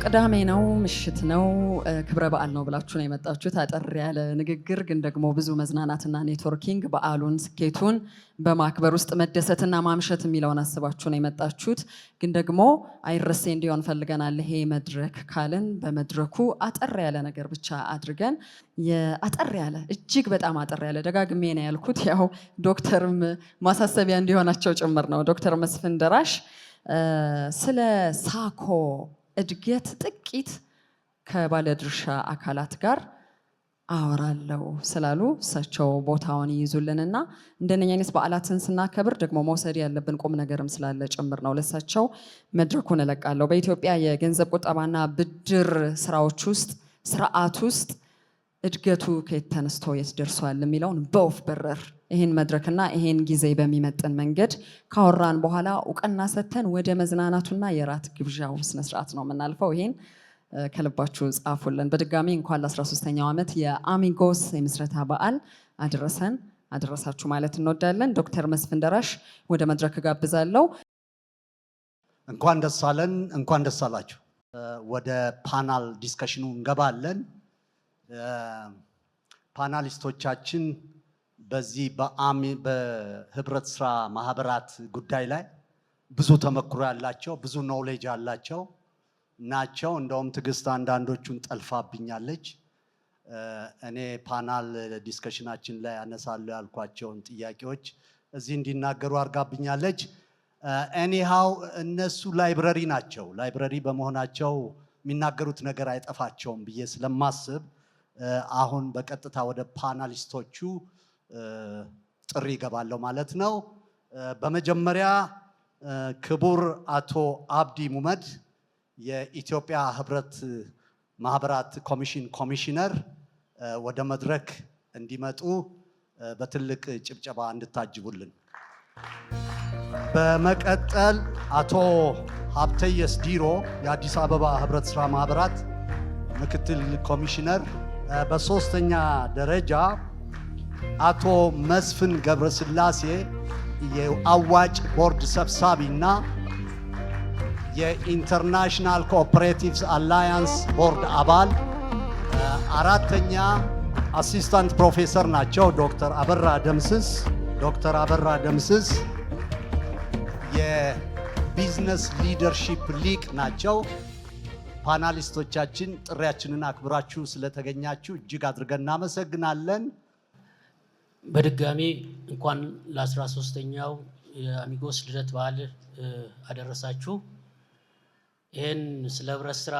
ቅዳሜ ነው ምሽት ነው ክብረ በዓል ነው ብላችሁ ነው የመጣችሁት። አጠር ያለ ንግግር ግን ደግሞ ብዙ መዝናናትና ኔትወርኪንግ በዓሉን ስኬቱን በማክበር ውስጥ መደሰትና ማምሸት የሚለውን አስባችሁ ነው የመጣችሁት። ግን ደግሞ አይረሴ እንዲሆን ፈልገናል። ይሄ መድረክ ካልን በመድረኩ አጠር ያለ ነገር ብቻ አድርገን አጠር ያለ እጅግ በጣም አጠር ያለ ደጋግሜ ነው ያልኩት። ያው ዶክተርም ማሳሰቢያ እንዲሆናቸው ጭምር ነው። ዶክተር መስፍን ደራሽ ስለ ሳኮ እድገት ጥቂት ከባለድርሻ አካላት ጋር አወራለሁ ስላሉ እሳቸው ቦታውን ይይዙልንና እንደነኛ አይነት በዓላትን ስናከብር ደግሞ መውሰድ ያለብን ቁም ነገርም ስላለ ጭምር ነው ለእሳቸው መድረኩን እለቃለሁ። በኢትዮጵያ የገንዘብ ቁጠባና ብድር ስርዓት ውስጥ እድገቱ ከየት ተነስቶ የት ደርሷል የሚለውን በወፍ በረር ይሄን መድረክና ይሄን ጊዜ በሚመጥን መንገድ ካወራን በኋላ እውቅና ሰጥተን ወደ መዝናናቱና የራት ግብዣው ስነስርዓት ነው የምናልፈው። ይሄን ከልባችሁ ጻፉልን። በድጋሚ እንኳን ለ13ኛው ዓመት የአሚጎስ የምስረታ በዓል አደረሳችሁ ማለት እንወዳለን። ዶክተር መስፍን ደራሽ ወደ መድረክ ጋብዛለሁ። እንኳን ደስ አለን፣ እንኳን ደስ አላችሁ። ወደ ፓናል ዲስከሽኑ እንገባለን። ፓናሊስቶቻችን በዚህ በህብረት ስራ ማህበራት ጉዳይ ላይ ብዙ ተመክሮ ያላቸው ብዙ ኖሌጅ ያላቸው ናቸው። እንደውም ትዕግስት አንዳንዶቹን ጠልፋብኛለች። እኔ ፓናል ዲስከሽናችን ላይ አነሳለሁ ያልኳቸውን ጥያቄዎች እዚህ እንዲናገሩ አርጋብኛለች። ኤኒሃው እነሱ ላይብረሪ ናቸው። ላይብረሪ በመሆናቸው የሚናገሩት ነገር አይጠፋቸውም ብዬ ስለማስብ አሁን በቀጥታ ወደ ፓናሊስቶቹ ጥሪ ይገባለሁ ማለት ነው። በመጀመሪያ ክቡር አቶ አብዲ ሙመድ የኢትዮጵያ ህብረት ማህበራት ኮሚሽን ኮሚሽነር ወደ መድረክ እንዲመጡ በትልቅ ጭብጨባ እንድታጅቡልን። በመቀጠል አቶ ሀብተየስ ዲሮ የአዲስ አበባ ህብረት ስራ ማህበራት ምክትል ኮሚሽነር፣ በሶስተኛ ደረጃ አቶ መስፍን ገብረስላሴ የአዋጭ ቦርድ ሰብሳቢ እና የኢንተርናሽናል ኮኦፐሬቲቭስ አላያንስ ቦርድ አባል፣ አራተኛ አሲስታንት ፕሮፌሰር ናቸው ዶክተር አበራ ደምስስ የቢዝነስ ሊደርሺፕ ሊቅ ናቸው። ፓናሊስቶቻችን ጥሪያችንን አክብራችሁ ስለተገኛችሁ እጅግ አድርገን እናመሰግናለን። በድጋሚ እንኳን ለ13ኛው የአሚጎስ ልደት በዓል አደረሳችሁ። ይህን ስለ ህብረት ስራ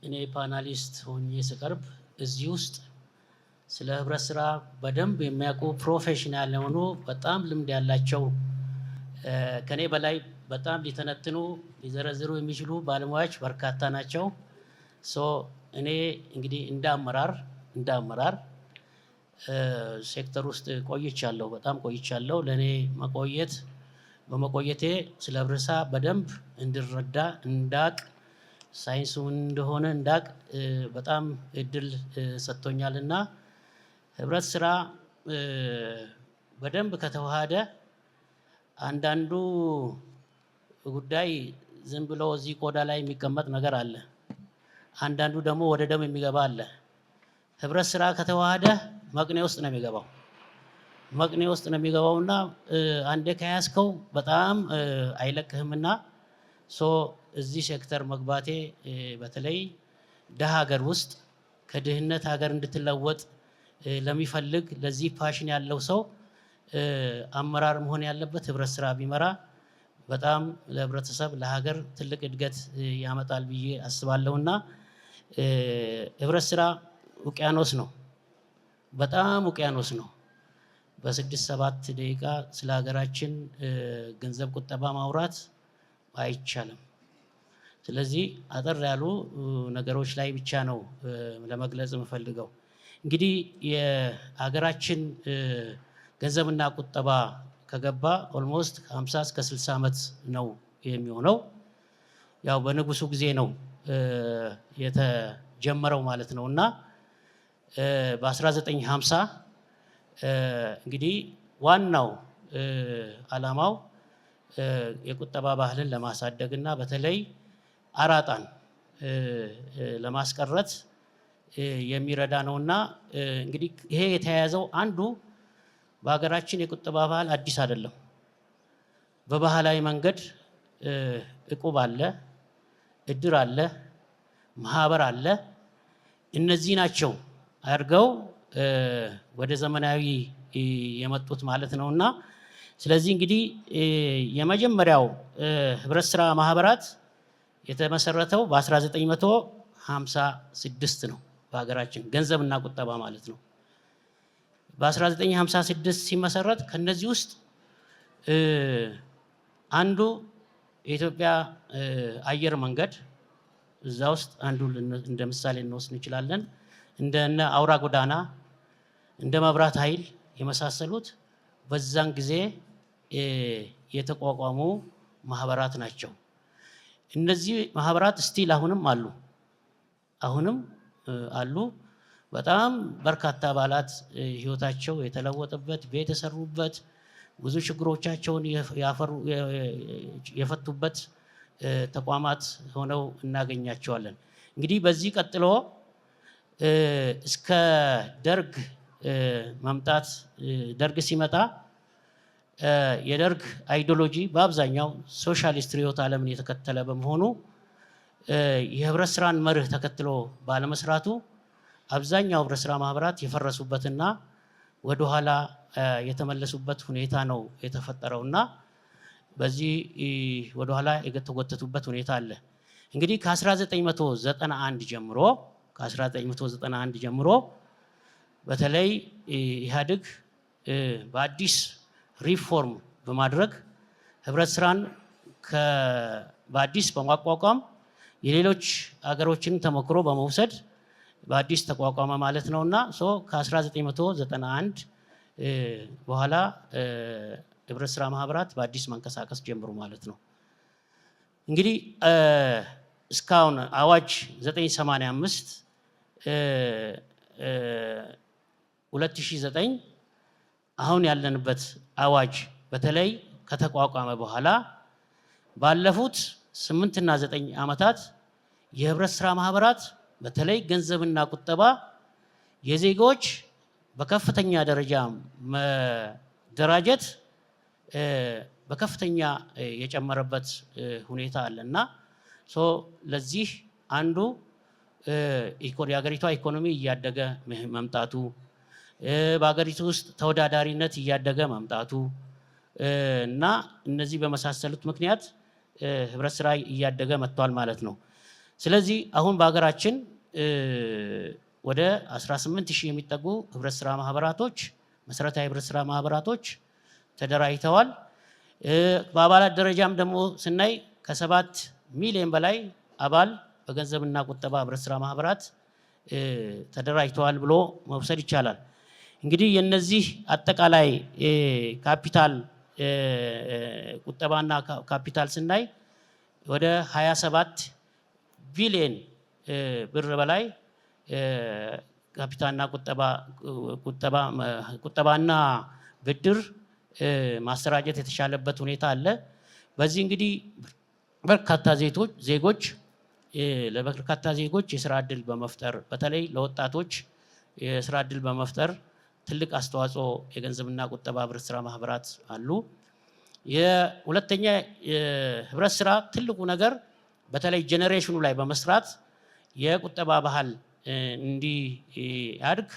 እኔ ፓናሊስት ሆኜ ስቀርብ እዚህ ውስጥ ስለ ህብረት ስራ በደንብ የሚያውቁ ፕሮፌሽናል የሆኑ በጣም ልምድ ያላቸው ከኔ በላይ በጣም ሊተነትኑ ሊዘረዝሩ የሚችሉ ባለሙያዎች በርካታ ናቸው። እኔ እንግዲህ እንደ አመራር ሴክተር ውስጥ ቆይቻለሁ፣ በጣም ቆይቻለሁ። ለኔ በመቆየቴ ስለ ህብረት ስራ በደንብ እንድረዳ እንዳቅ ሳይንሱ እንደሆነ እንዳቅ በጣም እድል ሰጥቶኛልና ህብረት ስራ በደንብ ከተዋሃደ አንዳንዱ ጉዳይ ዝም ብሎ እዚህ ቆዳ ላይ የሚቀመጥ ነገር አለ፣ አንዳንዱ ደግሞ ወደ ደም የሚገባ አለ። ህብረት ስራ ከተዋሃደ መቅኔ ውስጥ ነው የሚገባውና አንዴ ከያዝከው በጣም አይለቅህምና እዚህ ሴክተር መግባቴ በተለይ ደሃ ሀገር ውስጥ ከድህነት ሀገር እንድትለወጥ ለሚፈልግ ለዚህ ፓሽን ያለው ሰው አመራር መሆን ያለበት ህብረት ስራ ቢመራ በጣም ለህብረተሰብ ለሀገር ትልቅ እድገት ያመጣል ብዬ አስባለሁና ህብረት ስራ ውቅያኖስ ነው፣ በጣም ውቅያኖስ ነው። በ6-7 ደቂቃ ስለ ሀገራችን ገንዘብ ቁጠባ ማውራት አይቻልም። ስለዚህ አጠር ያሉ ነገሮች ላይ ብቻ ነው ለመግለጽ የምፈልገው። እንግዲህ የሀገራችን ገንዘብና ቁጠባ ከገባ ኦልሞስት 50 እስከ 60 ዓመት ነው የሚሆነው። ያው በንጉሱ ጊዜ ነው የተጀመረው ማለት ነውና በ1950 እንግዲህ ዋናው ዓላማው የቁጠባ ባህልን ለማሳደግና በተለይ አራጣን ለማስቀረት የሚረዳ ነውና እንግዲህ ይሄ የተያያዘው አንዱ በሀገራችን የቁጠባ ባህል አዲስ አይደለም። በባህላዊ መንገድ እቁብ አለ፣ እድር አለ፣ ማህበር አለ። እነዚህ ናቸው አድርገው ወደ ዘመናዊ የመጡት ማለት ነውና ስለዚህ እንግዲህ የመጀመሪያው ህብረት ስራ ማህበራት የተመሰረተው በ1956 ነው በሀገራችን ገንዘብና ቁጠባ ማለት ነው። በ1956 ሲመሰረት ከነዚህ ውስጥ አንዱ የኢትዮጵያ አየር መንገድ እዛ ውስጥ አንዱ እንደ ምሳሌ እንወስድ እንችላለን። እንደነ አውራ ጎዳና እንደ መብራት ኃይል የመሳሰሉት በዛን ጊዜ የተቋቋሙ ማህበራት ናቸው። እነዚህ ማህበራት ስቲል አሁንም አሉ። በጣም በርካታ አባላት ህይወታቸው የተለወጠበት ቤት የሰሩበት ብዙ ችግሮቻቸውን የፈቱበት ተቋማት ሆነው እናገኛቸዋለን። እንግዲህ በዚህ ቀጥሎ እስከ ደርግ መምጣት ደርግ ሲመጣ የደርግ አይዲዮሎጂ በአብዛኛው ሶሻሊስት ርዕዮተ ዓለምን የተከተለ በመሆኑ የህብረት ስራን መርህ ተከትሎ ባለመስራቱ አብዛኛው ህብረት ስራ ማህበራት የፈረሱበትና ወደ ኋላ የተመለሱበት ሁኔታ ነው የተፈጠረውና በዚህ ወደ ኋላ የተጎተቱበት ሁኔታ አለ። እንግዲህ ከ1991 ጀምሮ በተለይ ኢህአዴግ በአዲስ ሪፎርም በማድረግ ህብረት ስራን በአዲስ በማቋቋም የሌሎች አገሮችን ተሞክሮ በመውሰድ በአዲስ ተቋቋመ ማለት ነውና ከ1991 በኋላ ህብረት ስራ ማህበራት በአዲስ መንቀሳቀስ ጀምሩ ማለት ነው። እንግዲህ እስካሁን አዋጅ 985 2009 አሁን ያለንበት አዋጅ በተለይ ከተቋቋመ በኋላ ባለፉት 8 እና 9 ዓመታት የህብረት ስራ ማህበራት በተለይ ገንዘብና ቁጠባ የዜጎች በከፍተኛ ደረጃ መደራጀት በከፍተኛ የጨመረበት ሁኔታ አለና ለዚህ አንዱ የሀገሪቷ ኢኮኖሚ እያደገ መምጣቱ በሀገሪቱ ውስጥ ተወዳዳሪነት እያደገ መምጣቱ እና እነዚህ በመሳሰሉት ምክንያት ህብረት ስራ እያደገ መጥቷል ማለት ነው። ስለዚህ አሁን በሀገራችን ወደ 18000 የሚጠጉ ህብረት ስራ ማህበራቶች መሰረታዊ ህብረት ስራ ማህበራቶች ተደራጅተዋል። በአባላት ደረጃም ደግሞ ስናይ ከ7 ሚሊዮን በላይ አባል በገንዘብና ቁጠባ ህብረት ስራ ማህበራት ተደራጅተዋል ብሎ መውሰድ ይቻላል። እንግዲህ የነዚህ አጠቃላይ ካፒታል ቁጠባና ካፒታል ስናይ ወደ 27 ቢሊዮን ብር በላይ ካፒታልና ቁጠባና ብድር ማሰራጨት የተቻለበት ሁኔታ አለ። በዚህ እንግዲህ ለበርካታ ዜጎች የስራ ዕድል በመፍጠር በተለይ ለወጣቶች የስራ ዕድል በመፍጠር ትልቅ አስተዋጽኦ የገንዘብና ቁጠባ ህብረት ስራ ማህበራት አሉ። የሁለተኛ የህብረት ስራ ትልቁ ነገር በተለይ ጄኔሬሽኑ ላይ በመስራት የቁጠባ ባህል እንዲያድግ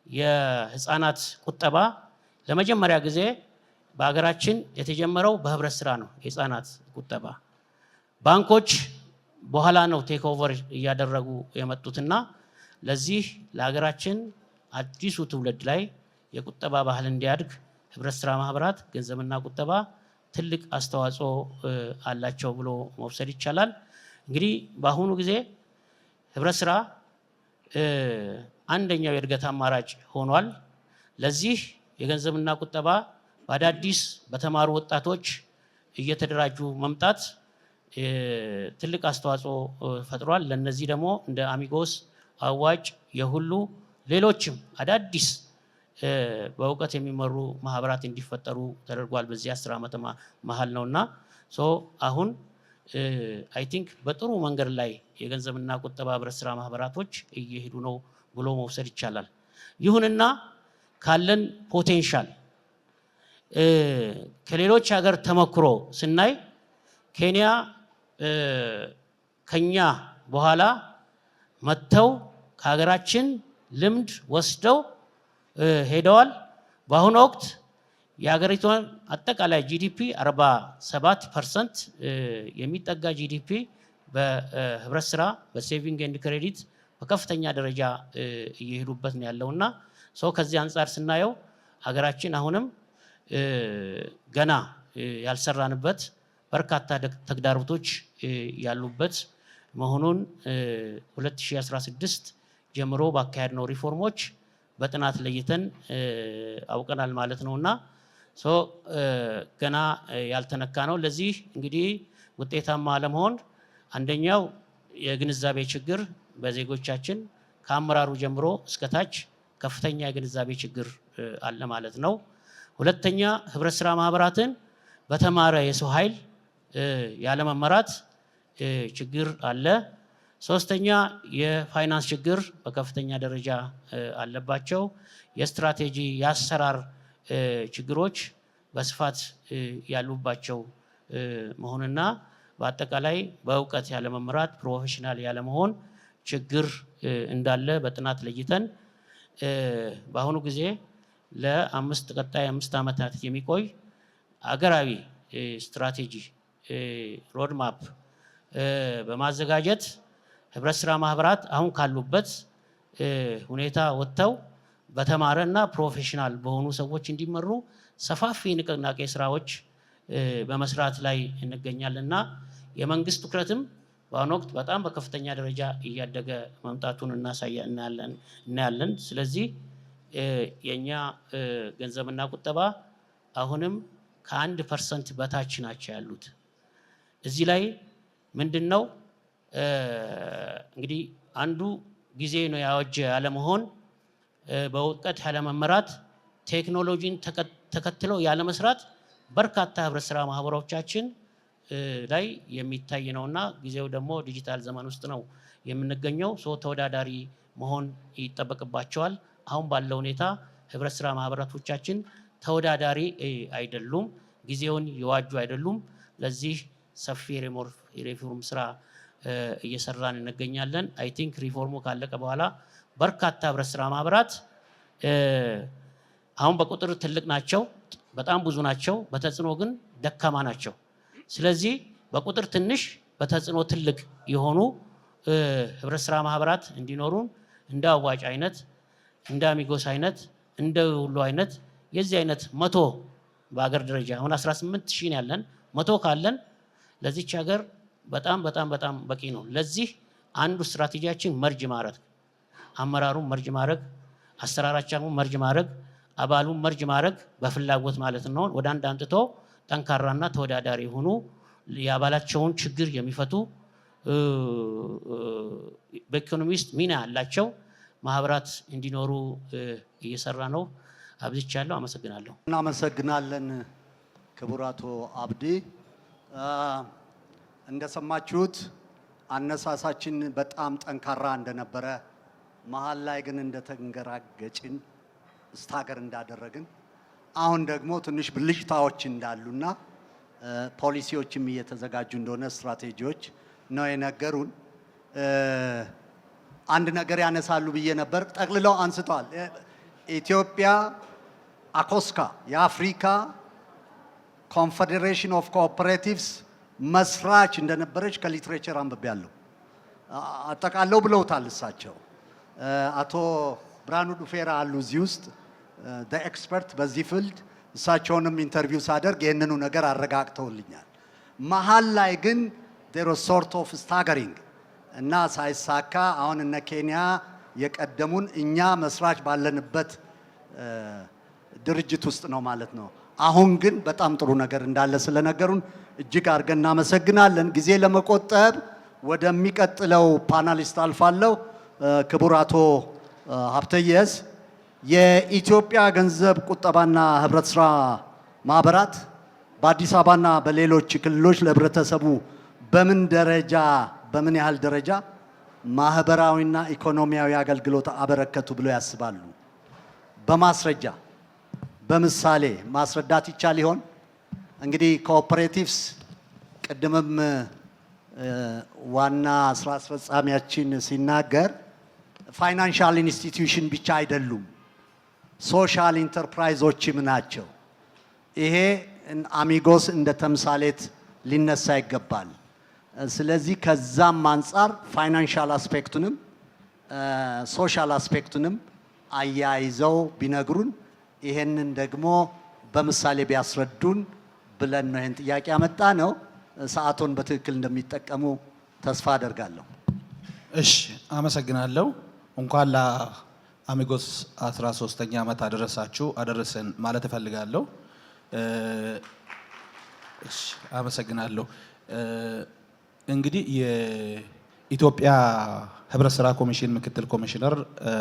የህፃናት ቁጠባ ለመጀመሪያ ጊዜ በሀገራችን የተጀመረው በህብረት ስራ ነው። የህፃናት ቁጠባ ባንኮች በኋላ ነው ቴክ ኦቨር እያደረጉ የመጡትና ለዚህ ለሀገራችን አዲሱ ትውልድ ላይ የቁጠባ ባህል እንዲያድግ ህብረት ስራ ማህበራት ገንዘብና ቁጠባ ትልቅ አስተዋጽኦ አላቸው ብሎ መውሰድ ይቻላል። እንግዲህ በአሁኑ ጊዜ ህብረት ስራ አንደኛው የእድገት አማራጭ ሆኗል። ለዚህ የገንዘብና ቁጠባ በአዳዲስ በተማሩ ወጣቶች እየተደራጁ መምጣት ትልቅ አስተዋጽኦ ፈጥሯል። ለነዚህ ደግሞ እንደ አሚጎስ፣ አዋጭ፣ የሁሉ ሌሎችም አዳዲስ በእውቀት የሚመሩ ማህበራት እንዲፈጠሩ ተደርጓል። በዚህ 10 ዓመት መሀል ነውና አሁን አይ ቲንክ በጥሩ መንገድ ላይ የገንዘብና ቁጠባ ህብረት ስራ ማህበራቶች እየሄዱ ነው ብሎ መውሰድ ይቻላል። ይሁንና ካለን ፖቴንሻል ከሌሎች ሀገር ተመክሮ ስናይ ኬንያ ከኛ በኋላ መተው ከሀገራችን ልምድ ወስደው ሄደዋል። በአሁኑ ወቅት የሀገሪቷን አጠቃላይ ጂዲፒ 47% የሚጠጋ ጂዲፒ በህብረት ስራ በሴቪንግ ኤንድ ክሬዲት በከፍተኛ ደረጃ እየሄዱበት ነው ያለውና ከዚህ አንጻር ስናየው ሀገራችን አሁንም ገና ያልሰራንበት በርካታ ተግዳሮቶች ያሉበት መሆኑን 2016 ጀምሮ ባካሄድነው ሪፎርሞች በጥናት ለይተን አውቀናል ማለት ነውና ገና ያልተነካ ነው። ለዚህ እንግዲህ ውጤታማ ለመሆን አንደኛው የግንዛቤ ችግር በዜጎቻችን ከአመራሩ ጀምሮ እስከታች ከፍተኛ የግንዛቤ ችግር አለ ማለት ነው። ሁለተኛ ህብረት ስራ ማህበራትን በተማረ የሰው ኃይል ያለመመራት ችግር አለ። ሶስተኛ የፋይናንስ ችግር በከፍተኛ ደረጃ አለባቸው። የስትራቴጂ የአሰራር ችግሮች በስፋት ያሉባቸው መሆንና በአጠቃላይ በእውቀት ያለመመራት ፕሮፌሽናል ያለመሆን ችግር እንዳለ በጥናት ለይተን በአሁኑ ጊዜ ቀጣይ 5 ዓመታት የሚቆይ አገራዊ ስትራቴጂ ሮድማፕ በማዘጋጀት ህብረት ስራ ማህበራት አሁን ካሉበት ሁኔታ ወጥተው በተማረና ፕሮፌሽናል በሆኑ ሰዎች እንዲመሩ ሰፋፊ ንቅናቄ ስራዎች በመስራት ላይ እንገኛለንና የመንግስት ትኩረትም በአሁኑ ወቅት በጣም በከፍተኛ ደረጃ እያደገ መምጣቱን እናያለን። ስለዚህ የኛ ገንዘብና ቁጠባ አሁንም ከ1% በታች ናቸው ያሉት። እዚህ ላይ ምንድነው እንግዲህ አንዱ ጊዜ ነው ያወጀ ያለመሆን፣ በእውቀት ያለመመራት፣ ቴክኖሎጂን ተከትለው ያለመስራት በርካታ ህብረት ስራ ማህበሮቻችን ላይ የሚታይ ነውና ጊዜው ደግሞ ዲጂታል ዘመን ውስጥ ነው የምንገኘው። ተወዳዳሪ መሆን ይጠበቅባቸዋል። አሁን ባለው ሁኔታ ህብረት ስራ ማህበራቶቻችን ተወዳዳሪ አይደሉም፣ ጊዜውን የዋጁ አይደሉም። ለዚህ ሰፊ ሪፎርም ስራ እየሰራን እንገኛለን። አይ ቲንክ ሪፎርሙ ካለቀ በኋላ በርካታ ህብረት ስራ ማህበራት አሁን በቁጥር ትልቅ ናቸው፣ በጣም ብዙ ናቸው፣ በተጽዕኖ ግን ደካማ ናቸው። ስለዚህ በቁጥር ትንሽ በተጽዕኖ ትልቅ የሆኑ ህብረት ስራ ማህበራት እንዲኖሩን እንደ አዋጭ አይነት፣ እንደ አሚጎስ አይነት፣ እንደ ሁሉ አይነት የዚህ አይነት 100 በአገር ደረጃ አሁን 18,000 ያለን 100 ካለን ለዚች ሀገር በጣም በጣም በጣም በቂ ነው። ለዚህ አንዱ ስትራቴጂያችን መርጅ ማድረግ፣ አመራሩን መርጅ ማድረግ፣ አሰራራቸውን መርጅ ማድረግ፣ አባሉን መርጅ ማድረግ በፍላጎት ማለት ነው። ወደ አንድ አንጥቶ ጠንካራና ተወዳዳሪ የሆኑ የአባላቸውን ችግር የሚፈቱ በኢኮኖሚስት ሚና ያላቸው ማህበራት እንዲኖሩ እየሰራ ነው። አብዝቻለሁ። አመሰግናለሁ። እናመሰግናለን ክቡር አቶ አብዲ። እንደሰማችሁት አነሳሳችን በጣም ጠንካራ እንደነበረ፣ መሀል ላይ ግን እንደተንገራገጭን ስታገር እንዳደረግን፣ አሁን ደግሞ ትንሽ ብልሽታዎች እንዳሉና ፖሊሲዎችም እየተዘጋጁ እንደሆነ ስትራቴጂዎች ነው የነገሩን። አንድ ነገር ያነሳሉ ብዬ ነበር፣ ጠቅልለው አንስተዋል። ኢትዮጵያ አኮስካ የአፍሪካ ኮንፌዴሬሽን ኦፍ ኮኦፐሬቲቭስ መስራች እንደነበረች ከሊትሬቸር አንብቤያለሁ። አጠቃለው ብለውታል እሳቸው። አቶ ብርሃኑ ዱፌራ አሉ እዚህ ውስጥ ኤክስፐርት በዚህ ፊልድ። እሳቸውንም ኢንተርቪው ሳደርግ ይህንኑ ነገር አረጋግተውልኛል። መሀል ላይ ግን ዜሮ ሶርት ኦፍ ስታገሪንግ እና ሳይሳካ አሁን እነ ኬንያ የቀደሙን እኛ መስራች ባለንበት ድርጅት ውስጥ ነው ማለት ነው። አሁን ግን በጣም ጥሩ ነገር እንዳለ ስለነገሩን እጅግ አድርገን እናመሰግናለን። ጊዜ ለመቆጠብ ወደሚቀጥለው ፓናሊስት አልፋለሁ። ክቡር አቶ ሀብተየስ የኢትዮጵያ ገንዘብ ቁጠባና ህብረት ስራ ማህበራት በአዲስ አበባና በሌሎች ክልሎች ለህብረተሰቡ በምን ያህል ደረጃ ማህበራዊና ኢኮኖሚያዊ አገልግሎት አበረከቱ ብለው ያስባሉ? በማስረጃ በምሳሌ ማስረዳት ይቻል ይሆን? እንግዲህ ኮኦፐሬቲቭስ ቅድምም ዋና ስራ አስፈጻሚያችን ሲናገር ፋይናንሻል ኢንስቲትዩሽን ብቻ አይደሉም፣ ሶሻል ኢንተርፕራይዞችም ናቸው። ይሄ አሚጎስ እንደ ተምሳሌት ሊነሳ ይገባል። ስለዚህ ከዛም አንጻር ፋይናንሻል አስፔክቱንም ሶሻል አስፔክቱንም አያይዘው ቢነግሩን፣ ይሄንን ደግሞ በምሳሌ ቢያስረዱን ብለን ነው ይሄን ጥያቄ ያመጣ ነው። ሰዓቱን በትክክል እንደሚጠቀሙ ተስፋ አደርጋለሁ። እሺ፣ አመሰግናለሁ። እንኳን ለአሚጎስ 13ኛ ዓመት አደረሰን ማለት እፈልጋለሁ። እሺ፣ አመሰግናለሁ። እንግዲህ የኢትዮጵያ ህብረት ስራ ኮሚሽን ምክትል ኮሚሽነር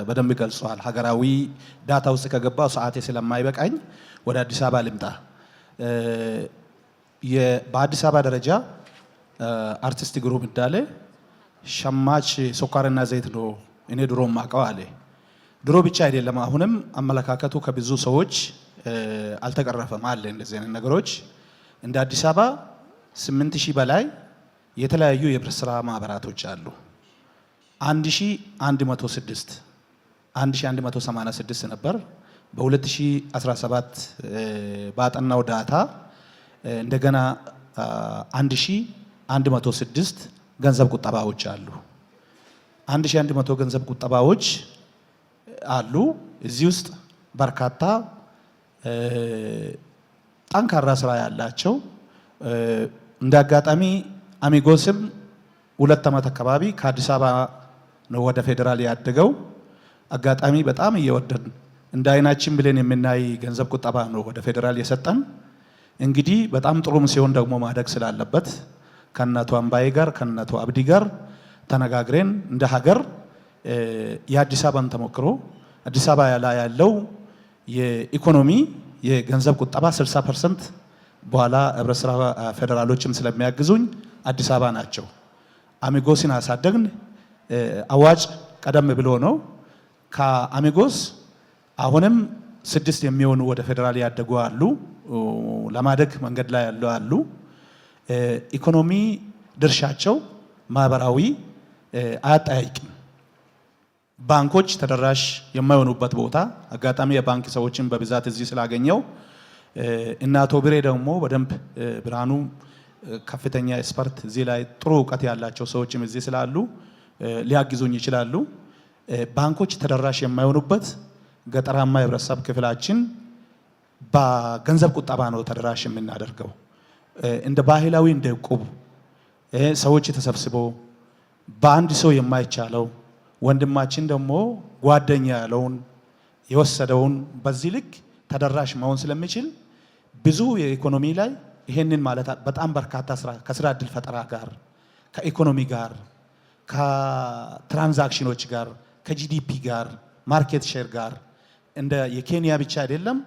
በደንብ ገልጸዋል። ሀገራዊ ዳታ ውስጥ ከገባው ሰዓቴ ስለማይበቃኝ ወደ አዲስ አበባ ልምጣ። በአዲስ አበባ ደረጃ አርቲስት ግሩም እንዳለ ሸማች ስኳርና ዘይት ነው እኔ ድሮ ማቀው አለ። ድሮ ብቻ አይደለም፣ አሁንም አመለካከቱ ከብዙ ሰዎች አልተቀረፈም አለ። እንደዚህ አይነት ነገሮች እንደ አዲስ አበባ 8000 በላይ የተለያዩ የህብረት ስራ ማህበራቶች አሉ። 1186 ነበር በ2017 ባጠናው ዳታ። እንደገና 1106 ገንዘብ ቁጠባዎች አሉ። 1100 ገንዘብ ቁጠባዎች አሉ። እዚህ ውስጥ በርካታ ጠንካራ ስራ ያላቸው እንደ አጋጣሚ አሚጎስም 2 ዓመት አካባቢ ከአዲስ አበባ ነው ወደ ፌዴራል ያደገው። አጋጣሚ በጣም እየወደድን እንደ አይናችን ብለን የምናይ ገንዘብ ቁጠባ ነው ወደ ፌዴራል የሰጠን። እንግዲህ በጣም ጥሩም ሲሆን ደግሞ ማደግ ስላለበት ከእናቱ አምባዬ ጋር ከእናቱ አብዲ ጋር ተነጋግረን እንደ ሀገር የአዲስ አበባን ተሞክሮ አዲስ አበባ ላይ ያለው የኢኮኖሚ የገንዘብ ቁጠባ 60% በኋላ ህብረት ስራ ፌዴራሎችም ስለሚያግዙኝ አዲስ አበባ ናቸው። አሚጎስን አሳደግን። አዋጭ ቀደም ብሎ ነው። ከአሚጎስ አሁንም 6 የሚሆኑ ወደ ፌዴራል ያደጉ አሉ፣ ለማደግ መንገድ ላይ ያሉ አሉ። ኢኮኖሚ ድርሻቸው ማህበራዊ አያጠያይቅም። ባንኮች ተደራሽ የማይሆኑበት ቦታ አጋጣሚ የባንክ ሰዎችን በብዛት እዚህ ስላገኘው እና አቶ ብሬ ደግሞ በደንብ ብርሃኑ ከፍተኛ ኤክስፐርት እዚህ ላይ ጥሩ እውቀት ያላቸው ሰዎችም እዚህ ስላሉ ሊያግዙኝ ይችላሉ። ባንኮች ተደራሽ የማይሆኑበት ገጠራማ የህብረተሰብ ክፍላችን በገንዘብ ቁጠባ ነው ተደራሽ የምናደርገው። እንደ ባህላዊ እንደ ዕቁብ ሰዎች ተሰብስበው በአንድ ሰው የማይቻለው ወንድማችን ደግሞ ጓደኛ ያለውን የወሰደውን በዚህ ልክ ተደራሽ መሆን ስለሚችል ብዙ የኢኮኖሚ ላይ ይሄንን ማለት በጣም በርካታ ስራ ከስራ እድል ፈጠራ ጋር ከኢኮኖሚ ጋር ከትራንዛክሽኖች ጋር ከጂዲፒ ጋር ማርኬት ሼር ጋር እንደ የኬንያ ብቻ አይደለም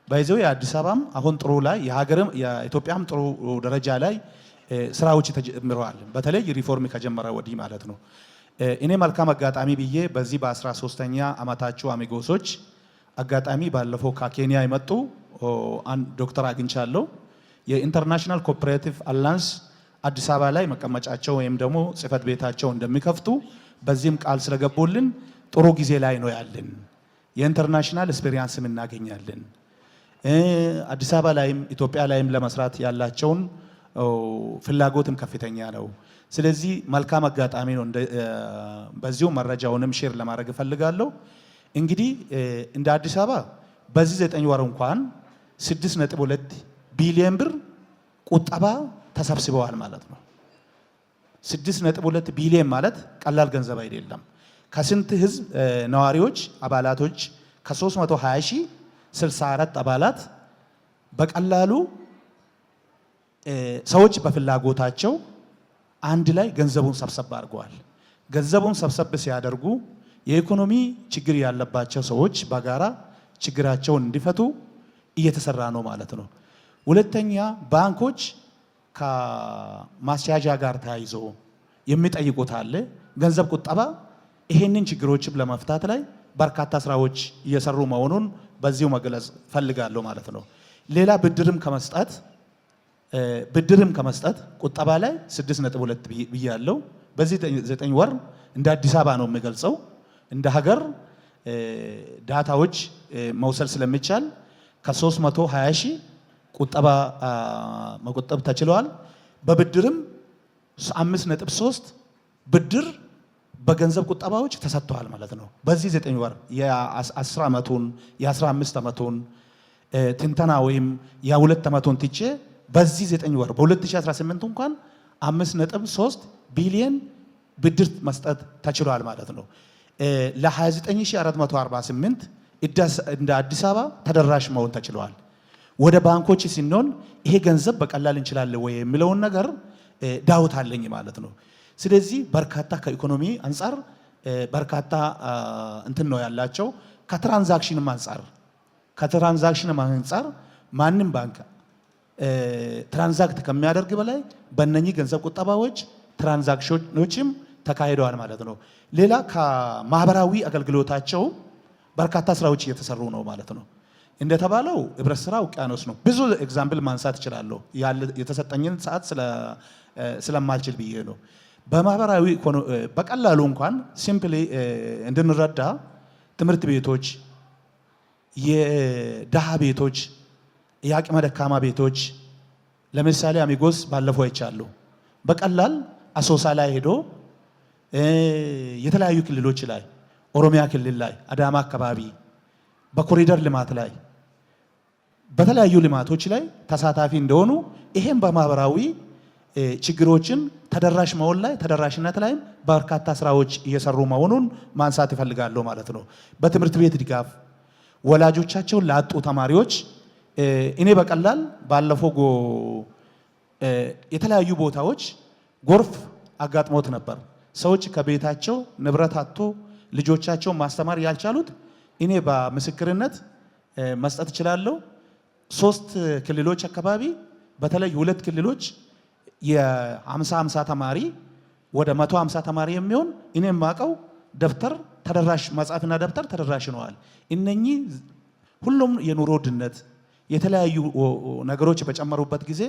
ባይዘው የአዲስ አበባም አሁን ጥሩ ላይ የሀገርም የኢትዮጵያም ጥሩ ደረጃ ላይ ስራዎች ተጀምረዋል። በተለይ ሪፎርም ከጀመረ ወዲህ ማለት ነው። እኔ መልካም አጋጣሚ ብዬ በዚህ በ13ኛ ዓመታቸው አሚጎሶች አጋጣሚ ባለፈው ከኬንያ የመጡ ዶክተር አግኝቻለሁ። የኢንተርናሽናል ኮኦፐሬቲቭ አላያንስ አዲስ አበባ ላይ መቀመጫቸው ወይም ደግሞ ጽህፈት ቤታቸው እንደሚከፍቱ በዚህም ቃል ስለገቡልን ጥሩ ጊዜ ላይ ነው ያለን። የኢንተርናሽናል ኤክስፔሪየንስም እናገኛለን። አዲስ አበባ ላይም ኢትዮጵያ ላይም ለመስራት ያላቸውን ፍላጎትም ከፍተኛ ነው። ስለዚህ መልካም አጋጣሚ ነው። በዚሁ መረጃውንም ሼር ለማድረግ እፈልጋለሁ። እንግዲህ እንደ አዲስ አበባ በዚህ 9 ወር እንኳን 6.2 ቢሊዮን ብር ቁጠባ ተሰብስበዋል ማለት ነው። 6.2 ቢሊዮን ማለት ቀላል ገንዘብ አይደለም። ከስንት ህዝብ ነዋሪዎች አባላቶች ከ320 ሺህ 64 አባላት በቀላሉ ሰዎች በፍላጎታቸው አንድ ላይ ገንዘቡን ሰብሰብ አድርገዋል። ገንዘቡን ሰብሰብ ሲያደርጉ የኢኮኖሚ ችግር ያለባቸው ሰዎች በጋራ ችግራቸውን እንዲፈቱ እየተሰራ ነው ማለት ነው። ሁለተኛ ባንኮች ከማስያዣ ጋር ተያይዞ የሚጠይቁት አለ። ገንዘብ ቁጠባ ይሄንን ችግሮችም ለመፍታት ላይ በርካታ ስራዎች እየሰሩ መሆኑን በዚሁ መግለጽ ፈልጋለሁ ማለት ነው። ሌላ ብድርም ከመስጠት ቁጠባ ላይ 6.2 ብያለሁ። በዚህ 9 ወር እንደ አዲስ አበባ ነው የሚገልጸው። እንደ ሀገር ዳታዎች መውሰድ ስለሚቻል ከ320 ሺህ ቁጠባ መቆጠብ ተችሏል። በብድርም 5.3 ብድር በገንዘብ ቁጠባዎች ተሰጥተዋል ማለት ነው። በዚህ 9 ወር የ10 ዓመቱን የ15 ዓመቱን ትንተና ወይም የ2 ዓመቱን ትቼ በዚህ 9 ወር በ2018 እንኳን 5.3 ቢሊዮን ብድር መስጠት ተችሏል ማለት ነው። ለ29448 እንደ አዲስ አበባ ተደራሽ መሆን ተችሏል። ወደ ባንኮች ሲኖን ይሄ ገንዘብ በቀላል እንችላለን ወይ የሚለውን ነገር ዳውት አለኝ ማለት ነው። ስለዚህ በርካታ ከኢኮኖሚ አንፃር በርካታ እንትን ነው ያላቸው። ከትራንዛክሽንም አንፃር ማንም ባንክ ትራንዛክት ከሚያደርግ በላይ በእነኚህ ገንዘብ ቁጠባዎች ትራንዛክሽኖችም ተካሂደዋል ማለት ነው። ሌላ ከማህበራዊ አገልግሎታቸው በርካታ ስራዎች እየተሰሩ ነው ማለት ነው። እንደተባለው ህብረት ስራ ውቅያኖስ ነው። ብዙ ኤግዛምፕል ማንሳት እችላለሁ የተሰጠኝን ሰዓት ስለማልችል ብዬ ነው። በማህበራዊ በቀላሉ እንኳን ሲምፕሊ እንድንረዳ ትምህርት ቤቶች፣ የደሃ ቤቶች፣ የአቅመ ደካማ ቤቶች ለምሳሌ አሚጎስ ባለፈው አይቻለሁ። በቀላል አሶሳ ላይ ሄዶ የተለያዩ ክልሎች ላይ ኦሮሚያ ክልል ላይ አዳማ አካባቢ በኮሪደር ልማት ላይ በተለያዩ ልማቶች ላይ ተሳታፊ እንደሆኑ ይሄን በማህበራዊ ችግሮችን ተደራሽ መሆን ላይ ተደራሽነት ላይም በርካታ ስራዎች እየሰሩ መሆኑን ማንሳት ይፈልጋለሁ ማለት ነው። በትምህርት ቤት ድጋፍ ወላጆቻቸውን ላጡ ተማሪዎች እኔ በቀላል ባለፈው የተለያዩ ቦታዎች ጎርፍ አጋጥሞት ነበር። ሰዎች ከቤታቸው ንብረት አጥቶ ልጆቻቸውን ማስተማር ያልቻሉት እኔ በምስክርነት መስጠት እችላለሁ። 3 ክልሎች አካባቢ በተለይ 2 ክልሎች የ50 ተማሪ ወደ 150 ተማሪ የሚሆን እኔ የማውቀው ደብተር ተደራሽ መጽሐፍና ደብተር ተደራሽ ነዋል። እነኚህ ሁሉም የኑሮ ውድነት የተለያዩ ነገሮች በጨመሩበት ጊዜ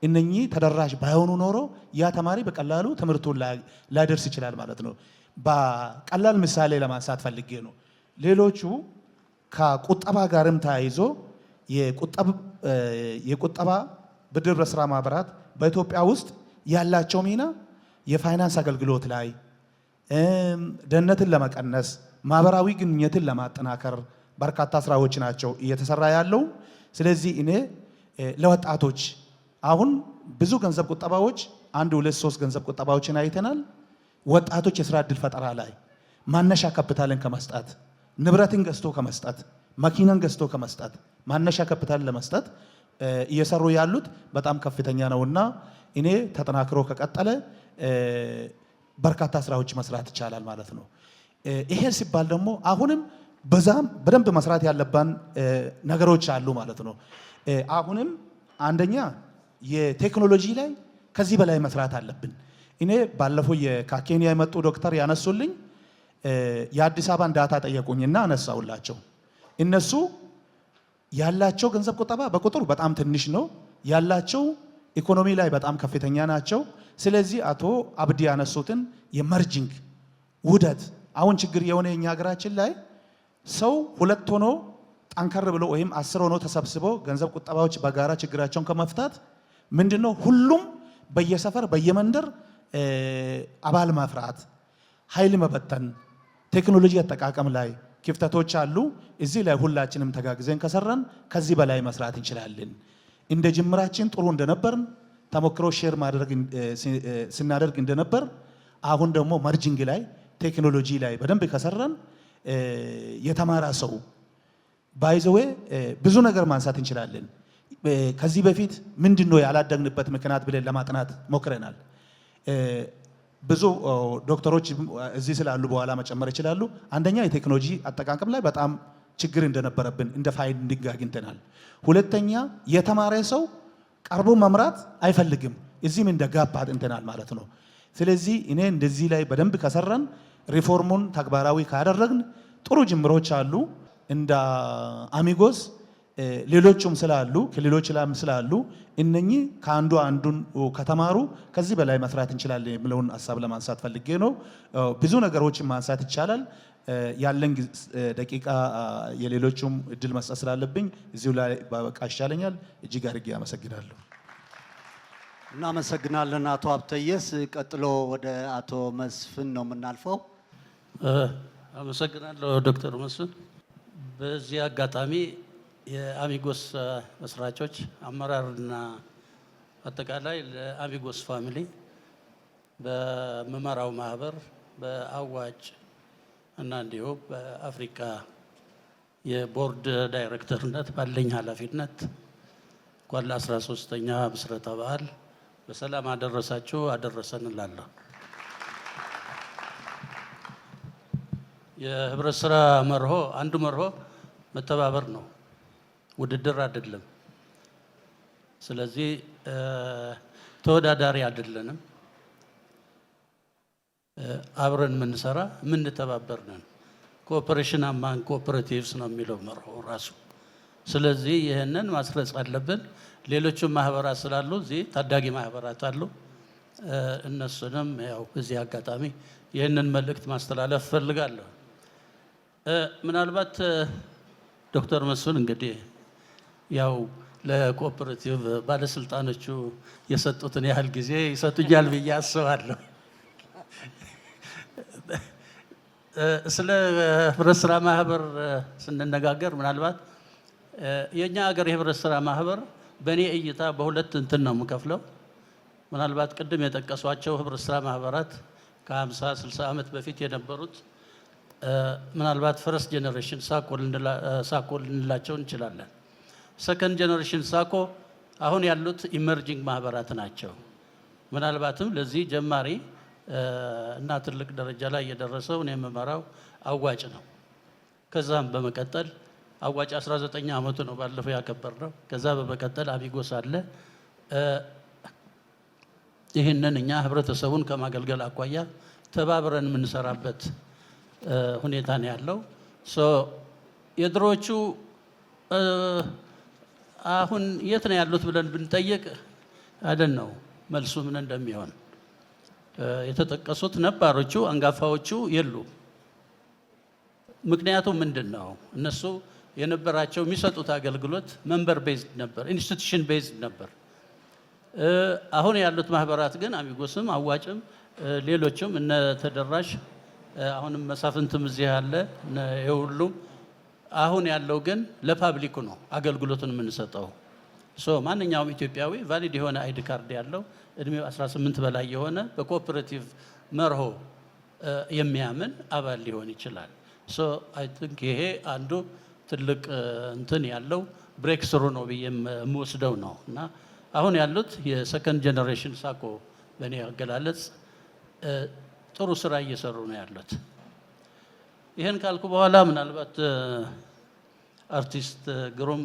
እነኚህ ተደራሽ ባይሆኑ ኖሮ ያ ተማሪ በቀላሉ ትምህርቱን ላይደርስ ይችላል ማለት ነው። በቀላል ምሳሌ ለማንሳት ፈልጌ ነው። ሌሎቹ ከቁጠባ ጋርም ተያይዞ የቁጠባ ብድር በስራ ማህበራት በኢትዮጵያ ውስጥ ያላቸው ሚና የፋይናንስ አገልግሎት ላይ ድህነትን ለመቀነስ ማህበራዊ ግንኙነትን ለማጠናከር በርካታ ስራዎች ናቸው እየተሰራ ያለው። ስለዚህ እኔ ለወጣቶች አሁን ብዙ ገንዘብ ቁጠባዎች 1 2 3 ገንዘብ ቁጠባዎችን አይተናል። ወጣቶች የስራ እድል ፈጠራ ላይ ማነሻ ካፒታልን ከመስጠት ንብረትን ገዝቶ ከመስጠት መኪናን ገዝቶ ከመስጠት ማነሻ ካፒታልን ለመስጠት እየሰሩ ያሉት በጣም ከፍተኛ ነውና እኔ ተጠናክሮ ከቀጠለ በርካታ ስራዎች መስራት ይቻላል ማለት ነው። ይሄ ሲባል ደግሞ አሁንም በዛም በደንብ መስራት ያለባን ነገሮች አሉ ማለት ነው። አሁንም አንደኛ የቴክኖሎጂ ላይ ከዚህ በላይ መስራት አለብን። እኔ ባለፈው ከኬንያ የመጡ ዶክተር ያነሱልኝ የአዲስ አበባን ዳታ ጠየቁኝና አነሳውላቸው። እነሱ ያላቸው ገንዘብ ቁጠባ በቁጥር በጣም ትንሽ ነው፣ ያላቸው ኢኮኖሚ ላይ በጣም ከፍተኛ ናቸው። ስለዚህ አቶ አብዲ ያነሱትን የመርጂንግ ውህደት አሁን ችግር የሆነ የኛ ሀገራችን ላይ ሰው 2 ሆኖ ጠንከር ብሎ ወይም 10 ሆኖ ተሰብስቦ ገንዘብ ቁጠባዎች በጋራ ችግራቸውን ከመፍታት ምንድነው ሁሉም በየሰፈር በየመንደር አባል ማፍራት፣ ኃይል መበተን፣ ቴክኖሎጂ አጠቃቀም ላይ ክፍተቶች አሉ። እዚህ ላይ ሁላችንም ተጋግዘን ከሰራን ከዚህ በላይ መስራት እንችላለን። እንደ ጅምራችን ጥሩ እንደነበርን ተሞክሮ ሼር ስናደርግ እንደነበር አሁን ደግሞ መርጂንግ ላይ ቴክኖሎጂ ላይ በደንብ ከሰራን የተማራ ሰው ባይዘዌ ብዙ ነገር ማንሳት እንችላለን። ከዚህ በፊት ምንድነው ያላደግንበት ምክንያት ብለን ለማጥናት ሞክረናል። ብዙ ዶክተሮች እዚህ ስላሉ በኋላ መጨመር ይችላሉ። አንደኛ የቴክኖሎጂ አጠቃቀም ላይ በጣም ችግር እንደነበረብን እንደ ፋይንዲንግ አግኝተናል። ሁለተኛ የተማረ ሰው ቀርቦ መምራት አይፈልግም። እዚህም እንደ ጋፕ አጥንተናል ማለት ነው። ስለዚህ እኔ እንደዚህ ላይ በደንብ ከሰራን ሪፎርሙን ተግባራዊ ካደረግን ጥሩ ጅምሮች አሉ። እንደ አሚጎስ ሌሎችም ስላሉ ክልሎች ላይም ስላሉ እነኚህ ከአንዱ አንዱን ከተማሩ ከዚህ በላይ መስራት እንችላለን የሚለውን ሀሳብ ለማንሳት ፈልጌ ነው። ብዙ ነገሮችን ማንሳት ይቻላል። ያለን ደቂቃ የሌሎቹም እድል መስጠት ስላለብኝ እዚሁ ላይ ባበቃ ይሻለኛል። እጅግ አድርጌ አመሰግናለሁ። እናመሰግናለን አቶ ሀብተየስ። ቀጥሎ ወደ አቶ መስፍን ነው የምናልፈው። አመሰግናለሁ ዶክተር መስፍን። በዚህ አጋጣሚ የአሚጎስ መስራቾች አመራርና አጠቃላይ ለአሚጎስ ፋሚሊ በመመራው ማህበር በአዋጭ እና እንዲሁም በአፍሪካ የቦርድ ዳይሬክተርነት ባለኝ ኃላፊነት እንኳን ለ13ኛ ምስረታ በዓል በሰላም አደረሳችሁ አደረሰን እላለሁ። የህብረት ስራ መርሆ አንዱ መርሆ መተባበር ነው፣ ውድድር አይደለም። ስለዚህ ተወዳዳሪ አይደለንም። አብረን የምንሰራ የምንተባበር ነን። ኮኦፐሬሽን አማን ኮኦፐሬቲቭስ ነው የሚለው መርሆ ራሱ። ስለዚህ ይህንን ማስረጽ አለብን። ሌሎችም ማህበራት ስላሉ እዚህ ታዳጊ ማህበራት አሉ። እነሱንም ያው በዚህ አጋጣሚ ይህንን መልእክት ማስተላለፍ እፈልጋለሁ። ምናልባት ዶክተር መስፍን እንግዲህ ያው ለኮኦፐሬቲቭ ባለስልጣኖቹ የሰጡትን ያህል ጊዜ ይሰጡኛል ብዬ አስባለሁ። ስለ ህብረት ስራ ማህበር ስንነጋገር ምናልባት የኛ ሀገር የህብረት ስራ ማህበር በእኔ እይታ በሁለት እንትን ነው የምከፍለው። ምናልባት ቅድም የጠቀሷቸው ህብረት ስራ ማህበራት ከ50 60 ዓመት በፊት የነበሩት ምናልባት ፈርስት ጄኔሬሽን ሳኮ ልንላቸው እንችላለን። ሰከንድ ጄኔሬሽን ሳኮ አሁን ያሉት ኢመርጂንግ ማህበራት ናቸው። ምናልባትም ለዚህ ጀማሪ እና ትልቅ ደረጃ ላይ የደረሰው እኔ የምመራው አዋጭ ነው። ከዛም በመቀጠል አዋጭ 19 ዓመቱ ነው ባለፈው ያከበርነው። ከዛ በመቀጠል አሚጎስ አለ። ይህንን እኛ ህብረተሰቡን ከማገልገል አኳያ ተባብረን የምንሰራበት ሁኔታ ነው ያለው። የድሮቹ አሁን የት ነው ያሉት ብለን ብንጠይቅ አይደል ነው መልሱ ምን እንደሚሆን። የተጠቀሱት ነባሮቹ አንጋፋዎቹ የሉ። ምክንያቱም ምንድን ነው እነሱ የነበራቸው የሚሰጡት አገልግሎት መንበር ቤዝድ ነበር፣ ኢንስቲትዩሽን ቤዝድ ነበር። አሁን ያሉት ማህበራት ግን አሚጎስም አዋጭም ሌሎችም እነ ተደራሽ አሁንም መሳፍንትም እዚህ ያለ የሁሉም አሁን ያለው ግን ለፓብሊኩ ነው አገልግሎቱን የምንሰጠው። ማንኛውም ኢትዮጵያዊ ቫሊድ የሆነ አይዲ ካርድ ያለው እድሜው 18 በላይ የሆነ በኮኦፐሬቲቭ መርሆ የሚያምን አባል ሊሆን ይችላል። አይ ቲንክ ይሄ አንዱ ትልቅ እንትን ያለው ብሬክ ስሩ ነው ብዬ የምወስደው ነው። እና አሁን ያሉት የሰከንድ ጄኔሬሽን ሳኮ በእኔ አገላለጽ ጥሩ ስራ እየሰሩ ነው ያሉት። ይህን ካልኩ በኋላ ምናልባት አርቲስት ግሩም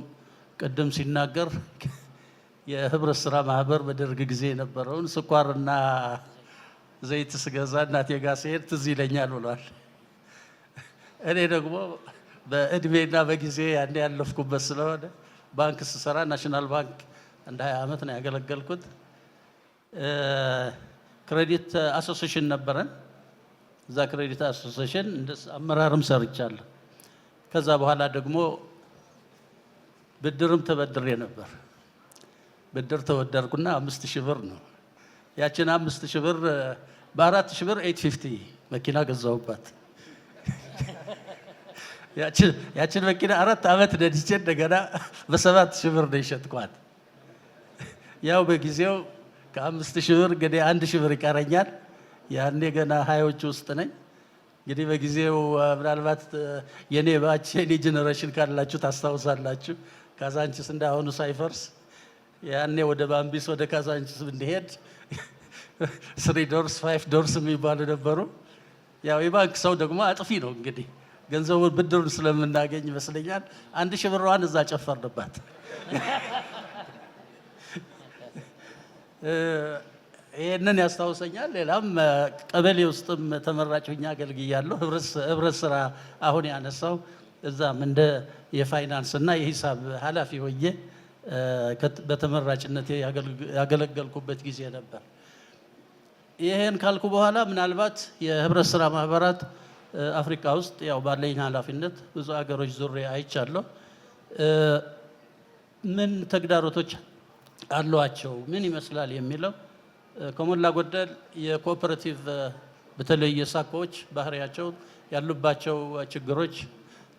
ቅድም ሲናገር የህብረት ስራ ማህበር በደርግ ጊዜ የነበረውን ስኳርና ዘይት ስገዛ እናቴ ጋር ስሄድ ትዝ ይለኛል ብሏል። እኔ ደግሞ በእድሜና በጊዜ ያኔ ያለፍኩበት ስለሆነ ባንክ ስሰራ ናሽናል ባንክ እንደ 20 ዓመት ነው ያገለገልኩት። ክሬዲት አሶሲዬሽን ነበረን። እዛ ክሬዲት አሶሲዬሽን እንደ አመራርም ሰርቻለሁ። ከዛ በኋላ ደግሞ ብድርም ተበድሬ ነበር። ብድር ተወደድኩና 5000 ብር ነው። ያችን 5000 ብር በ4000 ብር 850 መኪና ገዛሁባት። ያችን መኪና 4 ዓመት ነድቼ እንደገና በ7000 ብር ነው የሸጥኳት። ያው በጊዜው ከ5000 ብር እንግዲህ 1000 ብር ይቀረኛል። ያኔ ገና ሀያዎቹ ውስጥ ነኝ። እንግዲህ በጊዜው ምናልባት የኔ ባች የኔ ጄኔሬሽን ካላችሁ ታስታውሳላችሁ። ካዛንቺስ እንዳሁኑ ሳይፈርስ ያኔ ወደ ባምቢስ ወደ ካዛንቺስ ብንሄድ 3 ዶርስ 5 ዶርስ የሚባሉ ነበሩ። ያው የባንክ ሰው ደግሞ አጥፊ ነው እንግዲህ ገንዘቡን ብድሩን ስለምናገኝ ይመስለኛል 1000 ብሯን እዛ ጨፈርንባት። ይህንን ያስታውሰኛል። ሌላም ቀበሌ ውስጥም ተመራጭ ሆኜ አገልግያለሁ። ህብረት ስራ አሁን ያነሳው እዛም እንደ የፋይናንስ እና የሂሳብ ኃላፊ ሆኜ በተመራጭነት ያገለገልኩበት ጊዜ ነበር። ይህን ካልኩ በኋላ ምናልባት የህብረት ስራ ማህበራት አፍሪካ ውስጥ ያው ባለኝ ኃላፊነት ብዙ ሀገሮች ዙሬ አይቻለሁ። ምን ተግዳሮቶች አሏቸው፣ ምን ይመስላል የሚለው ከሞላ ጎደል የኮኦፐሬቲቭ በተለይ የሳኮዎች ባህሪያቸው ያሉባቸው ችግሮች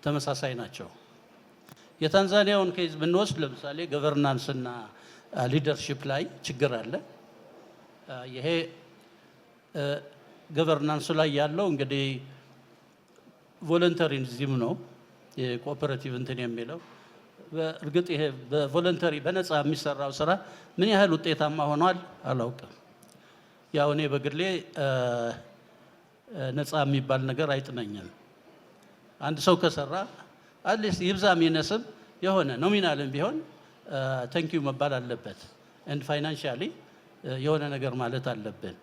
ተመሳሳይ ናቸው። የታንዛኒያውን ኬዝ ብንወስድ ለምሳሌ ገቨርናንስ እና ሊደርሺፕ ላይ ችግር አለ። ይሄ ገቨርናንሱ ላይ ያለው እንግዲህ ቮለንተሪዝም ነው የኮኦፐሬቲቭ እንትን የሚለው። በእርግጥ ይሄ በቮለንተሪ በነፃ የሚሰራው ስራ ምን ያህል ውጤታማ ሆኗል አላውቅም። ያው እኔ በግሌ ነፃ የሚባል ነገር አይጥመኝም። አንድ ሰው ከሰራ አትሊስት ይብዛም ይነስም የሆነ ኖሚናልም ቢሆን ተንኪዩ መባል አለበት። ኤንድ ፋይናንሻሊ የሆነ ነገር ማለት አለብን።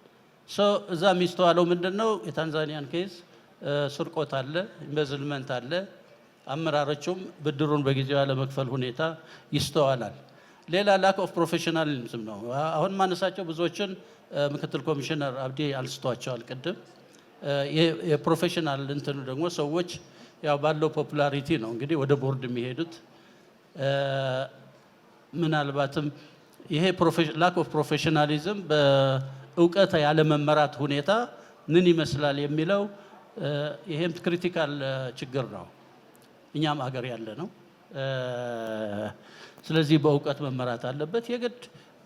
እዛ የሚስተዋለው ምንድን ነው? የታንዛኒያን ኬዝ ስርቆት አለ፣ ኢንቨስትመንት አለ። አመራሮቹም ብድሩን በጊዜው ያለመክፈል ሁኔታ ይስተዋላል። ሌላ ላክ ኦፍ ፕሮፌሽናሊዝም ነው። አሁን ማነሳቸው ብዙዎችን ምክትል ኮሚሽነር አብዲ አንስቷቸዋል ቅድም። የፕሮፌሽናል እንትኑ ደግሞ ሰዎች ያው ባለው ፖፑላሪቲ ነው እንግዲህ ወደ ቦርድ የሚሄዱት። ምናልባትም ይሄ ላክ ኦፍ ፕሮፌሽናሊዝም በእውቀት ያለመመራት ሁኔታ ምን ይመስላል የሚለው ይሄም ክሪቲካል ችግር ነው፣ እኛም ሀገር ያለ ነው። ስለዚህ በእውቀት መመራት አለበት የግድ።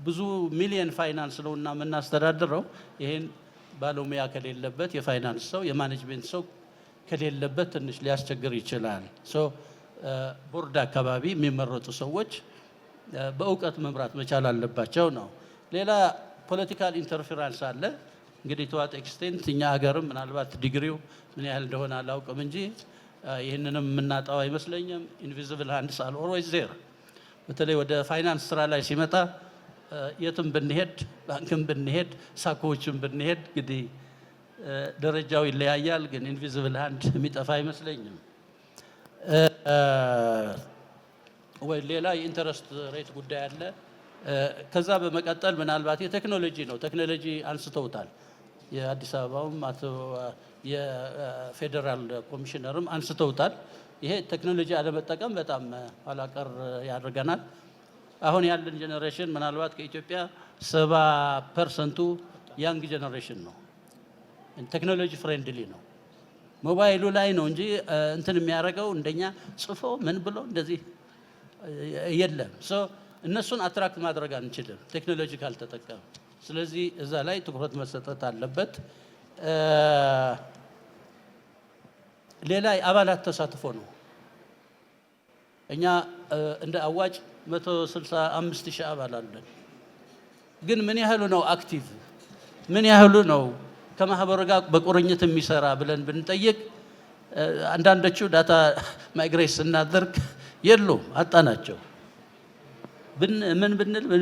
ብዙ ሚሊየን ፋይናንስ ነው እና የምናስተዳድረው። ይሄን ባለሙያ ከሌለበት የፋይናንስ ሰው የማኔጅሜንት ሰው ከሌለበት ትንሽ ሊያስቸግር ይችላል። ቦርድ አካባቢ የሚመረጡ ሰዎች በእውቀት መምራት መቻል አለባቸው ነው። ሌላ ፖለቲካል ኢንተርፌራንስ አለ። እንግዲህ ተዋት ኤክስቴንት እኛ ሀገርም ምናልባት ዲግሪው ምን ያህል እንደሆነ አላውቅም እንጂ ይህንንም የምናጣው አይመስለኝም። ኢንቪዚብል ሃንድስ አር ኦልዌይዝ ዜር። በተለይ ወደ ፋይናንስ ስራ ላይ ሲመጣ የትም ብንሄድ፣ ባንክም ብንሄድ፣ ሳኮዎችም ብንሄድ እንግዲህ ደረጃው ይለያያል፣ ግን ኢንቪዚብል ሃንድ የሚጠፋ አይመስለኝም። ወይ ሌላ የኢንተረስት ሬት ጉዳይ አለ። ከዛ በመቀጠል ምናልባት የቴክኖሎጂ ነው። ቴክኖሎጂ አንስተውታል። የአዲስ አበባውም የፌዴራል ኮሚሽነርም አንስተውታል። ይሄ ቴክኖሎጂ አለመጠቀም በጣም ኋላቀር ያደርገናል። አሁን ያለን ጀኔሬሽን ምናልባት ከኢትዮጵያ 70% ያንግ ጀኔሬሽን ነው። ቴክኖሎጂ ፍሬንድሊ ነው። ሞባይሉ ላይ ነው እንጂ እንትን የሚያደርገው እንደኛ ጽፎ ምን ብሎ እንደዚህ የለም። እነሱን አትራክት ማድረግ አንችልም ቴክኖሎጂ ካልተጠቀም። ስለዚህ እዛ ላይ ትኩረት መሰጠት አለበት። ሌላ የአባላት ተሳትፎ ነው። እኛ እንደ አዋጭ 165,000 አባል አለን። ግን ምን ያህሉ ነው አክቲቭ፣ ምን ያህሉ ነው ከማህበሩ ጋር በቁርኝት የሚሰራ ብለን ብንጠይቅ አንዳንዶቹ ዳታ ማይግሬት ስናደርግ የሉም፣ አጣናቸው። ምን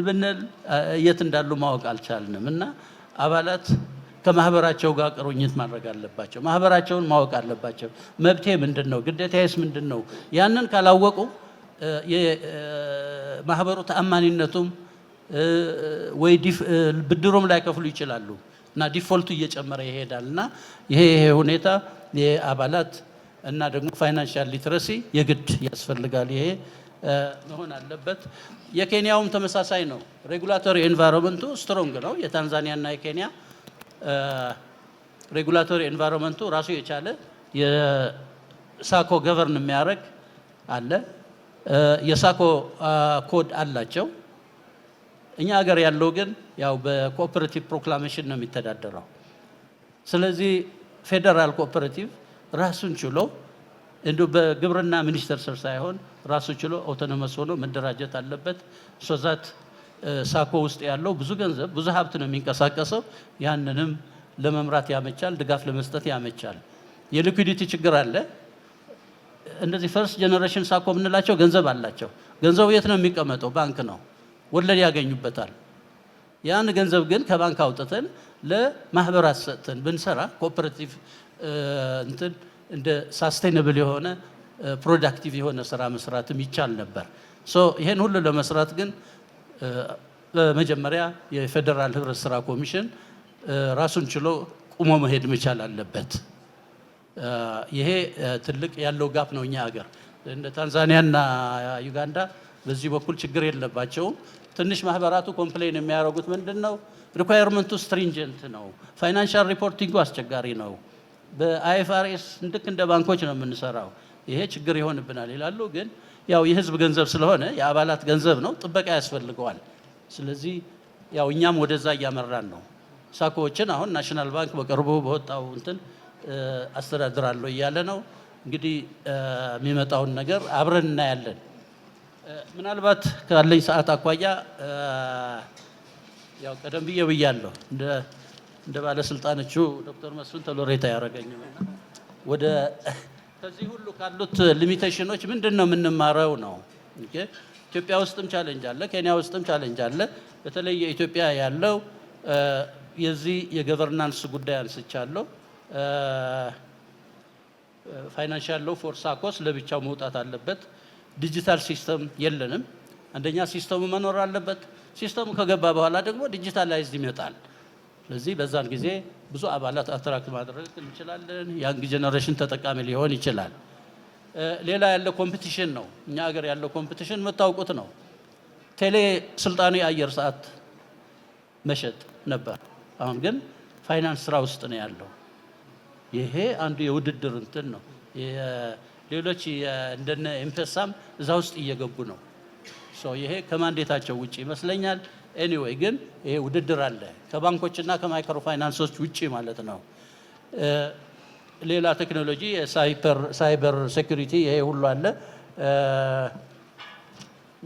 ብንል የት እንዳሉ ማወቅ አልቻልንም። እና አባላት ከማህበራቸው ጋር ቁርኝት ማድረግ አለባቸው። ማህበራቸውን ማወቅ አለባቸው። መብቴ ምንድን ነው? ግዴታዬስ ምንድን ነው? ያንን ካላወቁ ማህበሩ ተአማኒነቱም ወይ ብድሩም ላይ ከፍሉ ይችላሉ እና ዲፎልቱ እየጨመረ ይሄዳል። እና ይሄ ሁኔታ የአባላት እና ደግሞ ፋይናንሻል ሊትረሲ የግድ ያስፈልጋል። ይሄ መሆን አለበት። የኬንያውም ተመሳሳይ ነው። ሬጉላቶሪ ኤንቫይሮንመንቱ ስትሮንግ ነው። የታንዛኒያ እና የኬንያ ሬጉላቶሪ ኤንቫይሮንመንቱ ራሱ የቻለ የሳኮ ገቨርን የሚያደርግ አለ። የሳኮ ኮድ አላቸው። እኛ ሀገር ያለው ግን ያው በኮኦፐሬቲቭ ፕሮክላሜሽን ነው የሚተዳደረው። ስለዚህ ፌዴራል ኮኦፐሬቲቭ ራሱን ችሎ እንዲሁ በግብርና ሚኒስቴር ስር ሳይሆን ራሱ ችሎ አውቶኖመስ ሆኖ መደራጀት አለበት። ሶዛት ሳኮ ውስጥ ያለው ብዙ ገንዘብ ብዙ ሀብት ነው የሚንቀሳቀሰው። ያንንም ለመምራት ያመቻል፣ ድጋፍ ለመስጠት ያመቻል። የሊኩዊዲቲ ችግር አለ። እነዚህ ፈርስት ጀነሬሽን ሳኮ የምንላቸው ገንዘብ አላቸው። ገንዘቡ የት ነው የሚቀመጠው? ባንክ ነው። ወለድ ያገኙበታል። ያን ገንዘብ ግን ከባንክ አውጥተን ለማህበራት ሰጥተን ብንሰራ ኮኦፐሬቲቭ እንትን እንደ ሳስቴይነብል የሆነ ፕሮዳክቲቭ የሆነ ስራ መስራትም ይቻል ነበር። ይሄን ሁሉ ለመስራት ግን በመጀመሪያ የፌዴራል ህብረት ስራ ኮሚሽን ራሱን ችሎ ቁሞ መሄድ መቻል አለበት። ይሄ ትልቅ ያለው ጋፕ ነው። እኛ ሀገር እንደ ታንዛኒያና ዩጋንዳ በዚህ በኩል ችግር የለባቸውም። ትንሽ ማህበራቱ ኮምፕሌን የሚያደርጉት ምንድነው? ሪኳየርመንቱ ስትሪንጀንት ነው፣ ፋይናንሻል ሪፖርቲንጉ አስቸጋሪ ነው፣ በአይኤፍአርኤስ እንደ ባንኮች ነው የምንሰራው፣ ይሄ ችግር ይሆንብናል ይላሉ። ግን ያው የህዝብ ገንዘብ ስለሆነ የአባላት ገንዘብ ነው፣ ጥበቃ ያስፈልገዋል። ስለዚህ ያው እኛም ወደዛ እያመራን ነው። ሳኮዎችን አሁን ናሽናል ባንክ በቅርቡ በወጣው እንትን አስተዳድራለሁ እያለ ነው። እንግዲህ የሚመጣውን ነገር አብረን እናያለን። ምናልባት ካለኝ ሰዓት አኳያ ያው ቀደም ብዬ ብያለሁ እንደ ባለስልጣኖቹ ዶክተር መስፍን ቶሎሬት ያደረገኝም እና ወደ ከዚህ ሁሉ ካሉት ሊሚቴሽኖች ምንድን ነው የምንማረው ነው። ኢትዮጵያ ውስጥም ቻሌንጅ አለ፣ ኬንያ ውስጥም ቻሌንጅ አለ። በተለይ የኢትዮጵያ ያለው የዚህ የገቨርናንስ ጉዳይ አንስቻለሁ። ፋይናንሻል ሎው ፎር ሳኮስ ለብቻው መውጣት አለበት። ዲጂታል ሲስተም የለንም። አንደኛ ሲስተሙ መኖር አለበት። ሲስተሙ ከገባ በኋላ ደግሞ ዲጂታላይዝድ ይመጣል። ስለዚህ በዛን ጊዜ ብዙ አባላት አትራክት ማድረግ እንችላለን። ያንግ ጀነሬሽን ተጠቃሚ ሊሆን ይችላል። ሌላ ያለው ኮምፒቲሽን ነው። እኛ ሀገር ያለው ኮምፒቲሽን የምታውቁት ነው። ቴሌ ስልጣኑ የአየር ሰዓት መሸጥ ነበር። አሁን ግን ፋይናንስ ስራ ውስጥ ነው ያለው። ይሄ አንዱ የውድድር እንትን ነው። ሌሎች እንደነ ኤምፔሳም እዛ ውስጥ እየገቡ ነው። ይሄ ከማንዴታቸው ውጭ ይመስለኛል። ኤኒዌይ ግን ይሄ ውድድር አለ ከባንኮችና ከማይክሮ ፋይናንሶች ውጭ ማለት ነው። ሌላ ቴክኖሎጂ ሳይበር ሴኩሪቲ ይሄ ሁሉ አለ።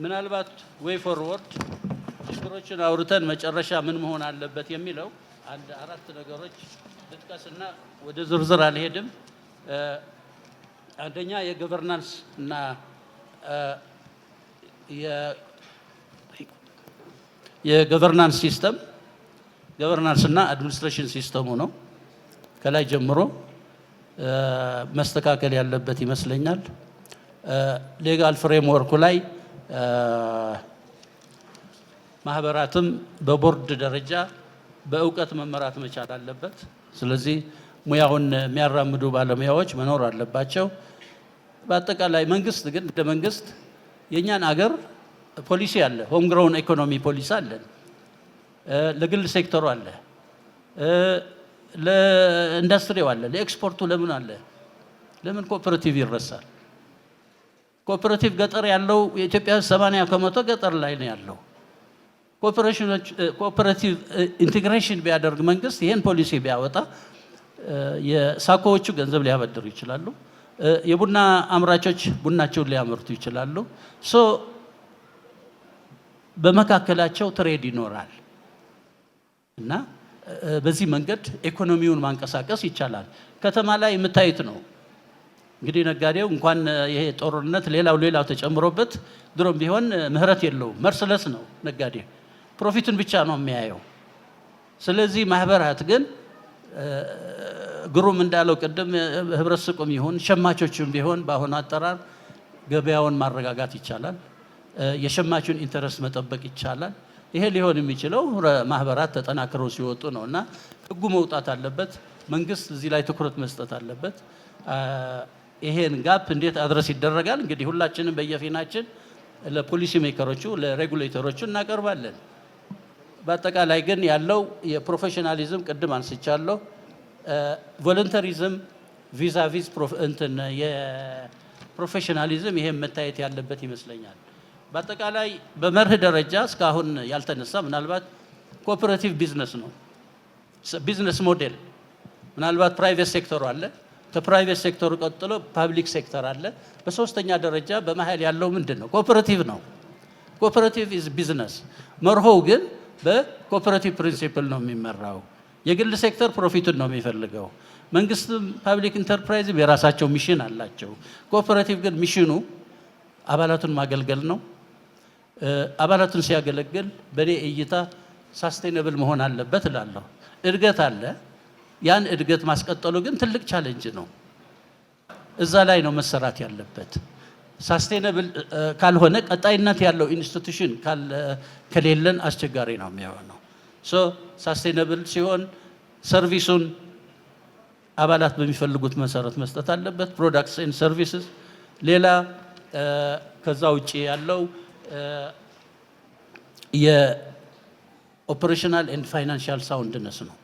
ምናልባት ዌይ ፎርወርድ ችግሮችን አውርተን መጨረሻ ምን መሆን አለበት የሚለው አንድ 4 ነገሮች ልጥቀስና ወደ ዝርዝር አልሄድም። አንደኛ የገቨርናንስ እና የገቨርናንስ ሲስተም ገቨርናንስ እና አድሚኒስትሬሽን ሲስተሙ ነው ከላይ ጀምሮ መስተካከል ያለበት ይመስለኛል። ሌጋል ፍሬምወርኩ ላይ ማህበራትም በቦርድ ደረጃ በእውቀት መመራት መቻል አለበት። ስለዚህ ሙያውን የሚያራምዱ ባለሙያዎች መኖር አለባቸው። በአጠቃላይ መንግስት ግን እንደ መንግስት የኛን አገር ፖሊሲ አለ፣ ሆም ግሮውን ኢኮኖሚ ፖሊሲ አለን። ለግል ሴክተሩ አለ፣ ለኢንዱስትሪው አለ፣ ለኤክስፖርቱ ለምን አለ? ለምን ኮኦፐሬቲቭ ይረሳል? ኮኦፐሬቲቭ ገጠር ያለው የኢትዮጵያ 80% ገጠር ላይ ነው ያለው። ኮኦፐሬቲቭ ኢንቴግሬሽን ቢያደርግ መንግስት ይሄን ፖሊሲ ቢያወጣ የሳኮዎቹ ገንዘብ ሊያበድሩ ይችላሉ። የቡና አምራቾች ቡናቸውን ሊያመርቱ ይችላሉ። በመካከላቸው ትሬድ ይኖራል እና በዚህ መንገድ ኢኮኖሚውን ማንቀሳቀስ ይቻላል። ከተማ ላይ የምታዩት ነው እንግዲህ ነጋዴው እንኳን ይሄ ጦርነት ሌላው ተጨምሮበት ድሮም ቢሆን ምህረት የለውም። መርሰለስ ነው ነጋዴ፣ ፕሮፊቱን ብቻ ነው የሚያየው። ስለዚህ ማህበራት ግን ግሩም እንዳለው ቅድም ህብረት ሱቅም ይሁን ሸማቾችም ቢሆን በአሁኑ አጠራር ገበያውን ማረጋጋት ይቻላል። የሸማቹን ኢንተረስት መጠበቅ ይቻላል። ይሄ ሊሆን የሚችለው ማህበራት ተጠናክረው ሲወጡ ነው እና ህጉ መውጣት አለበት። መንግስት እዚህ ላይ ትኩረት መስጠት አለበት። ይሄን ጋፕ እንዴት አድረስ ይደረጋል? እንግዲህ ሁላችንም በየፊናችን ለፖሊሲ ሜከሮቹ ለሬጉሌተሮቹ እናቀርባለን። በአጠቃላይ ግን ያለው የፕሮፌሽናሊዝም ቅድም አንስቻለሁ። ቮለንተሪዝም ቪዛቪዝ እንትን የፕሮፌሽናሊዝም ይሄን መታየት ያለበት ይመስለኛል። በአጠቃላይ በመርህ ደረጃ እስካሁን ያልተነሳ ምናልባት ኮኦፐሬቲቭ ቢዝነስ ነው ቢዝነስ ሞዴል። ምናልባት ፕራይቬት ሴክተሩ አለ፣ ከፕራይቬት ሴክተሩ ቀጥሎ ፓብሊክ ሴክተር አለ። በሶስተኛ ደረጃ በመሀል ያለው ምንድን ነው? ኮኦፐሬቲቭ ነው። ኮኦፐሬቲቭ ኢዝ ቢዝነስ። መርሆው ግን በኮኦፐሬቲቭ ፕሪንሲፕል ነው የሚመራው። የግል ሴክተር ፕሮፊቱን ነው የሚፈልገው። መንግስትም ፓብሊክ ኢንተርፕራይዝም የራሳቸው ሚሽን አላቸው። ኮኦፐሬቲቭ ግን ሚሽኑ አባላቱን ማገልገል ነው። አባላቱን ሲያገለግል በኔ እይታ ሳስቴነብል መሆን አለበት እላለሁ። እድገት አለ። ያን እድገት ማስቀጠሉ ግን ትልቅ ቻሌንጅ ነው። እዛ ላይ ነው መሰራት ያለበት። ሳስቴነብል ካልሆነ ቀጣይነት ያለው ኢንስቲትዩሽን ከሌለን አስቸጋሪ ነው የሚሆነው። ሳስቴነብል ሲሆን ሰርቪሱን አባላት በሚፈልጉት መሰረት መስጠት አለበት። ፕሮዳክትስ ኤንድ ሰርቪስስ። ሌላ ከዛ ውጪ ያለው የኦፕሬሽናል ኤንድ ፋይናንሻል ሳውንድነስ ነው።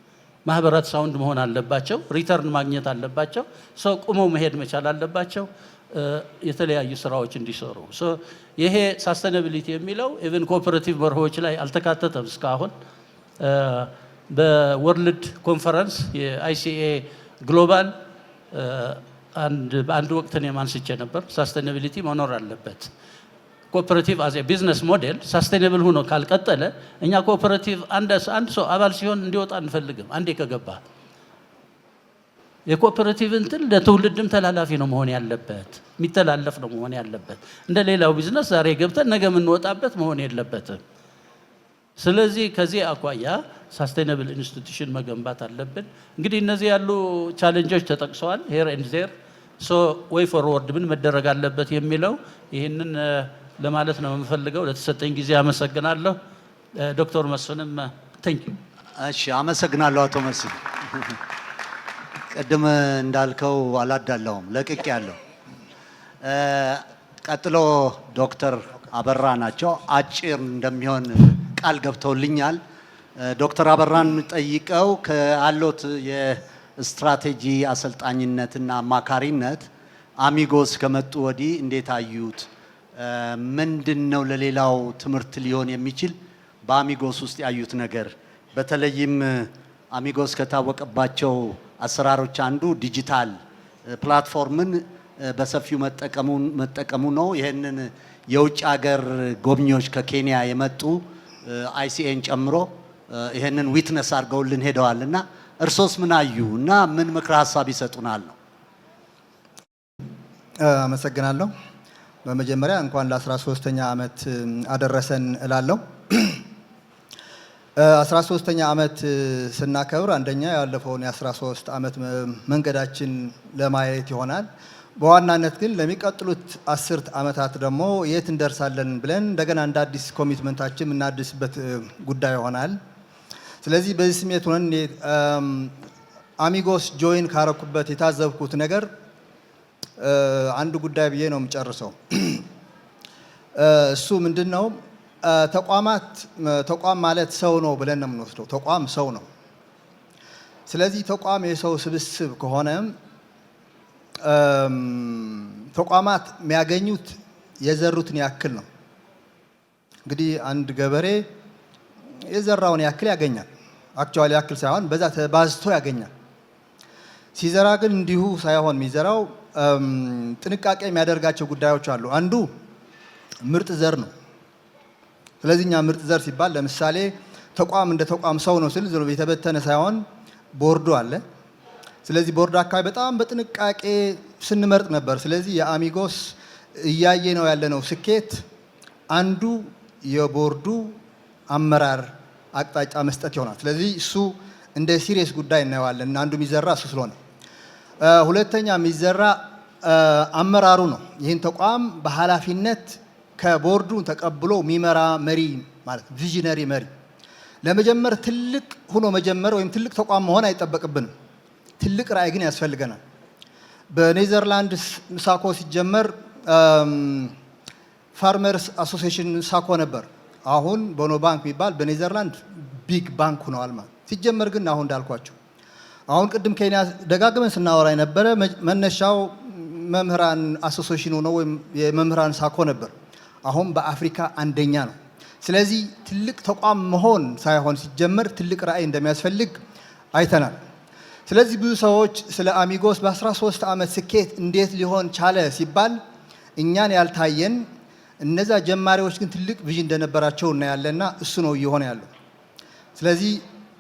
ማህበራት ሳውንድ መሆን አለባቸው። ሪተርን ማግኘት አለባቸው። ሰው ቁመው መሄድ መቻል አለባቸው የተለያዩ ስራዎች እንዲሰሩ። ይሄ ሳስቴናቢሊቲ የሚለው ኢቭን ኮኦፐሬቲቭ መርሆች ላይ አልተካተተም እስካሁን። በወርልድ ኮንፈረንስ የአይሲኤ ግሎባል በአንድ ወቅት እኔም አንስቼ ነበር። ሳስቴናቢሊቲ መኖር አለበት። ኮኦፐሬቲቭ አዝ ቢዝነስ ሞዴል ሳስቴናብል ሆኖ ካልቀጠለ እኛ ኮኦፐሬቲቭ አንድ ሰው አባል ሲሆን እንዲወጣ አንፈልግም። አንዴ ከገባ የኮኦፐሬቲቭ እንትን ለትውልድም ተላላፊ ነው መሆን ያለበት፣ የሚተላለፍ ነው መሆን ያለበት። እንደ ሌላው ቢዝነስ ዛሬ ገብተን ነገ የምንወጣበት መሆን የለበትም። ስለዚህ ከዚህ አኳያ ሳስቴናብል ኢንስቲትዩሽን መገንባት አለብን። እንግዲህ እነዚህ ያሉ ቻሌንጆች ተጠቅሰዋል። ሄር ኤንድ ዜር ወይ ፎርወርድ ምን መደረግ አለበት የሚለው ይህንን ለማለት ነው የምፈልገው። ለተሰጠኝ ጊዜ አመሰግናለሁ። ዶክተር መስፍንም ቴንክ ዩ። እሺ፣ አመሰግናለሁ አቶ መስፍን። ቅድም እንዳልከው አላዳላውም፣ ለቅቅ ያለው። ቀጥሎ ዶክተር አበራ ናቸው። አጭር እንደሚሆን ቃል ገብተውልኛል። ዶክተር አበራን ጠይቀው ካሉት የስትራቴጂ አሰልጣኝነትና አማካሪነት አሚጎስ ከመጡ ወዲህ እንዴት አዩት? ምንድነው ለሌላው ትምህርት ሊሆን የሚችል በአሚጎስ ውስጥ ያዩት ነገር? በተለይም አሚጎስ ከታወቀባቸው አሰራሮች አንዱ ዲጂታል ፕላትፎርምን በሰፊው መጠቀሙ ነው። ይህንን የውጭ ሀገር ጎብኚዎች ከኬንያ የመጡ አይሲኤን ጨምሮ ይህንን ዊትነስ አድርገውልን ሄደዋል እና እርሶስ ምን አዩ እና ምን ምክረ ሀሳብ ይሰጡናል ነው? አመሰግናለሁ። በመጀመሪያ እንኳን ለ13ኛ ዓመት አደረሰን እላለሁ። 13ኛ ዓመት ስናከብር አንደኛ ያለፈውን የ13 ዓመት መንገዳችን ለማየት ይሆናል። በዋናነት ግን ለሚቀጥሉት 10 ዓመታት ደግሞ የት እንደርሳለን ብለን እንደገና እንደ አዲስ ኮሚትመንታችን የምናድስበት ጉዳይ ይሆናል። ስለዚህ በዚህ ስሜት ሆነን አሚጎስ ጆይን ካረኩበት የታዘብኩት ነገር አንድ ጉዳይ ብዬ ነው የምጨርሰው። እሱ ምንድን ነው? ተቋም ማለት ሰው ነው ብለን ነው የምንወስደው። ተቋም ሰው ነው። ስለዚህ ተቋም የሰው ስብስብ ከሆነ ተቋማት የሚያገኙት የዘሩትን ያክል ነው። እንግዲህ አንድ ገበሬ የዘራውን ያክል ያገኛል። አክቹዋሊ ያክል ሳይሆን በዛ ተባዝቶ ያገኛል። ሲዘራ ግን እንዲሁ ሳይሆን የሚዘራው ጥንቃቄ የሚያደርጋቸው ጉዳዮች አሉ። አንዱ ምርጥ ዘር ነው። ስለዚህ እኛ ምርጥ ዘር ሲባል ለምሳሌ ተቋም እንደ ተቋም ሰው ነው ስል የተበተነ ሳይሆን ቦርዱ አለ። ስለዚህ ቦርድ አካባቢ በጣም በጥንቃቄ ስንመርጥ ነበር። ስለዚህ የአሚጎስ እያየ ነው ያለነው ስኬት አንዱ የቦርዱ አመራር አቅጣጫ መስጠት ይሆናል። ስለዚህ እሱ እንደ ሲሪየስ ጉዳይ እናየዋለን። አንዱ የሚዘራ እሱ ስለሆነ፣ ሁለተኛ የሚዘራ አመራሩ ነው። ይህን ተቋም በኃላፊነት ከቦርዱ ተቀብሎ የሚመራ መሪ ማለት ቪዥነሪ መሪ። ለመጀመር ትልቅ ሆኖ መጀመር ወይም ትልቅ ተቋም መሆን አይጠበቅብንም። ትልቅ ራዕይ ግን ያስፈልገናል። በኔዘርላንድስ ሳኮ ሲጀመር ፋርመርስ አሶሲዬሽን ሳኮ ነበር። አሁን ቦኖ ባንክ የሚባል በኔዘርላንድ ቢግ ባንክ ሆነዋል ማለት ሲጀመር። ግን አሁን እንዳልኳቸው አሁን ቅድም ኬንያ ደጋግመን ስናወራ የነበረ መነሻው መምህራን አሶሲዬሽን ሆኖ ወይም የመምህራን ሳኮ ነበር። አሁን በአፍሪካ አንደኛ ነው። ስለዚህ ትልቅ ተቋም መሆን ሳይሆን ሲጀመር ትልቅ ራዕይ እንደሚያስፈልግ አይተናል። ስለዚህ ብዙ ሰዎች ስለ አሚጎስ በ13 ዓመት ስኬት እንዴት ሊሆን ቻለ ሲባል እኛን ያልታየን እነዛ ጀማሪዎች ግን ትልቅ ቪዥን እንደነበራቸው እናያለና እሱ ነው እየሆነ ያለው። ስለዚህ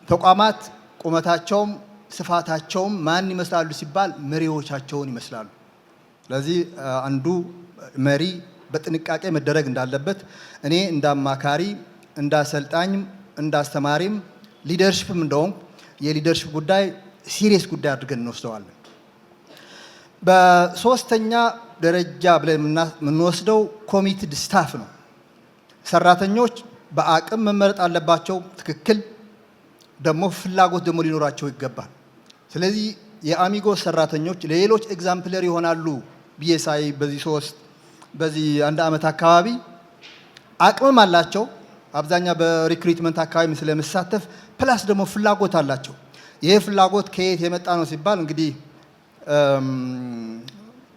ተቋማት ቁመታቸውም ስፋታቸውም ማን ይመስላሉ ሲባል መሪዎቻቸውን ይመስላሉ። ስለዚህ አንዱ መሪ በጥንቃቄ መደረግ እንዳለበት እኔ እንደ አማካሪ እንደ አሰልጣኝ እንደ አስተማሪም ሊደርሺፕም እንደውም የሊደርሺፕ ጉዳይ ሲሪየስ ጉዳይ አድርገን እንወስደዋለን። በሶስተኛ ደረጃ ብለን የምንወስደው ኮሚትድ ስታፍ ነው። ሰራተኞች በአቅም መመረጥ አለባቸው። ትክክል ደግሞ ፍላጎት ደግሞ ሊኖራቸው ይገባል። ስለዚህ የአሚጎስ ሰራተኞች ለሌሎች ኤግዛምፕለር ይሆናሉ ብዬ ሳይ በዚህ አንድ ዓመት አካባቢ አቅምም አላቸው። አብዛኛው በሪክሩትመንት አካባቢ ስለመሳተፍ ፕላስ ደግሞ ፍላጎት አላቸው። ይሄ ፍላጎት ከየት የመጣ ነው ሲባል እንግዲህ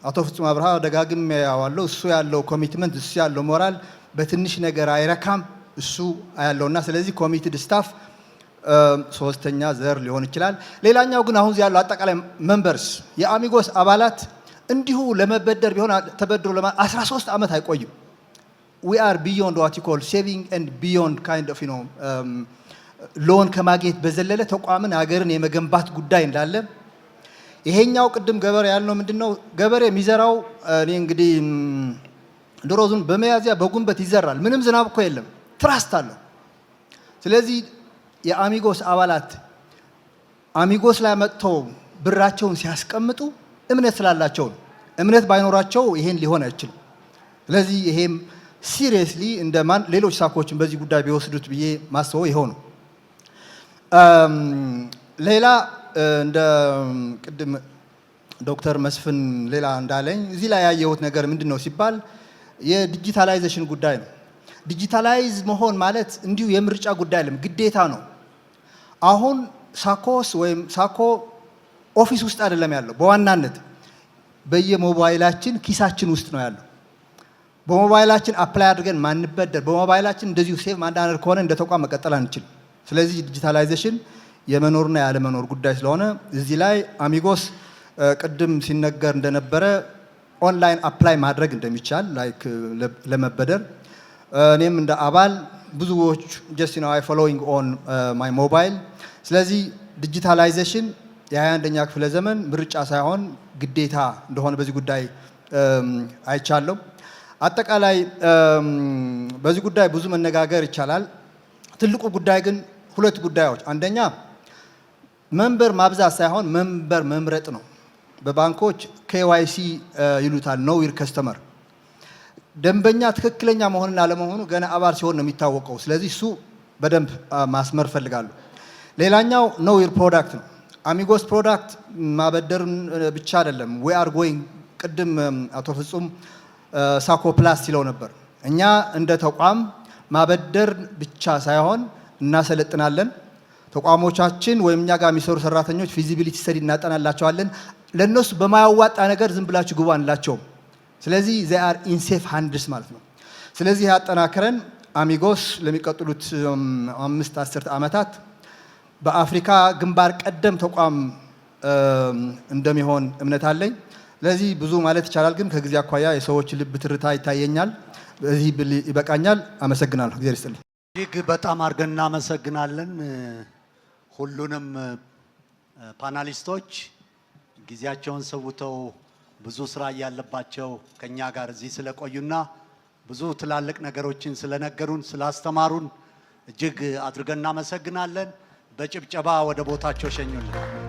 አቶ ፍጹም አብርሃ ደጋግም ያዋለው እሱ ያለው ኮሚትመንት እሱ ያለው ሞራል በትንሽ ነገር አይረካም እሱ ያለውና ስለዚህ ኮሚትድ ስታፍ ሶስተኛ ዘር ሊሆን ይችላል። ሌላኛው ግን አሁን ያለው አጠቃላይ ሜምበርስ የአሚጎስ አባላት እንዲሁ ለመበደር ቢሆን ተበድሮ 13 ዓመት አይቆይም። we are beyond what you call saving and beyond kind of ሎን ከማግኘት በዘለለ ተቋምን ሀገርን የመገንባት ጉዳይ እንዳለ ይሄኛው ቅድም ገበሬ ያልነው ምንድነው ገበሬ የሚዘራው እኔ እንግዲህ ዶሮዙን በመያዝያ በጉንበት ይዘራል። ምንም ዝናብ እኮ የለም፣ ትራስት አለው። ስለዚህ የአሚጎስ አባላት አሚጎስ ላይ መጥተው ብራቸውን ሲያስቀምጡ እምነት ስላላቸው ነው። እምነት ባይኖራቸው ይሄን ሊሆን አይችልም። ስለዚህ ይሄም ሲሪየስሊ እንደማን ሌሎች ሳኮችን በዚህ ጉዳይ ቢወስዱት ብዬ ማስበው ይሄው ነው። ሌላ እንደ ቅድም ዶክተር መስፍን ሌላ እንዳለኝ እዚህ ላይ ያየሁት ነገር ምንድነው ሲባል የዲጂታላይዜሽን ጉዳይ ነው። ዲጂታላይዝ መሆን ማለት እንዲሁ የምርጫ ጉዳይ አይደለም፣ ግዴታ ነው። አሁን ሳኮስ ወይም ሳኮ ኦፊስ ውስጥ አይደለም ያለው፣ በዋናነት በየሞባይላችን ኪሳችን ውስጥ ነው ያለው። በሞባይላችን አፕላይ አድርገን ማንበደር፣ በሞባይላችን እንደዚሁ ሴቭ ማንዳነር ከሆነ እንደ ተቋም መቀጠል አንችልም። ስለዚህ ዲጂታላይዜሽን የመኖርና ያለመኖር ጉዳይ ስለሆነ እዚህ ላይ አሚጎስ ቅድም ሲነገር እንደነበረ ኦንላይን አፕላይ ማድረግ እንደሚቻል ላይክ ለመበደር እኔም እንደ አባል ብዙዎች ጀስት ነው አይ ፎሎዊንግ ኦን ማይ ሞባይል። ስለዚህ ዲጂታላይዜሽን የ21ኛ ክፍለ ዘመን ምርጫ ሳይሆን ግዴታ እንደሆነ በዚህ ጉዳይ አይቻለሁ። አጠቃላይ በዚህ ጉዳይ ብዙ መነጋገር ይቻላል። ትልቁ ጉዳይ ግን ሁለት ጉዳዮች፣ አንደኛ መንበር ማብዛት ሳይሆን መንበር መምረጥ ነው። በባንኮች KYC ይሉታል ኖው ዩር ከስተመር። ደንበኛ ትክክለኛ መሆንና አለመሆኑ ገና አባል ሲሆን ነው የሚታወቀው። ስለዚህ እሱ በደንብ ማስመር ፈልጋለሁ። ሌላኛው ኖው ዩር ፕሮዳክት ነው። አሚጎስ ፕሮዳክት ማበደር ብቻ አይደለም። ዊ አር ጎይንግ ቅድም አቶ ፍጹም ሳኮ ፕላስ ሲለው ነበር። እኛ እንደ ተቋም ማበደር ብቻ ሳይሆን እናሰለጥናለን። ተቋሞቻችን ወይም እኛ ጋር የሚሰሩ ሰራተኞች ፊዚቢሊቲ ስተዲ እናጠናላቸዋለን። ለነሱ በማያዋጣ ነገር ዝም ብላችሁ ግቡ አንላቸውም። ስለዚህ they are in safe hands ማለት ነው። ስለዚህ ያጠናክረን አሚጎስ ለሚቀጥሉት 5-10 ዓመታት በአፍሪካ ግንባር ቀደም ተቋም እንደሚሆን እምነት አለኝ። ስለዚህ ብዙ ማለት ይቻላል፣ ግን ከጊዜ አኳያ የሰዎች ልብ ትርታ ይታየኛል። በዚህ ይበቃኛል። አመሰግናለሁ። እግዚአብሔር ይስጥልኝ። እጅግ በጣም አድርገን እናመሰግናለን ሁሉንም ፓናሊስቶች ጊዜያቸውን ሰውተው ብዙ ስራ ያለባቸው ከኛ ጋር እዚህ ስለቆዩና ብዙ ትላልቅ ነገሮችን ስለነገሩን ስላስተማሩን እጅግ አድርገን እናመሰግናለን። በጭብጨባ ወደ ቦታቸው ሸኙልን።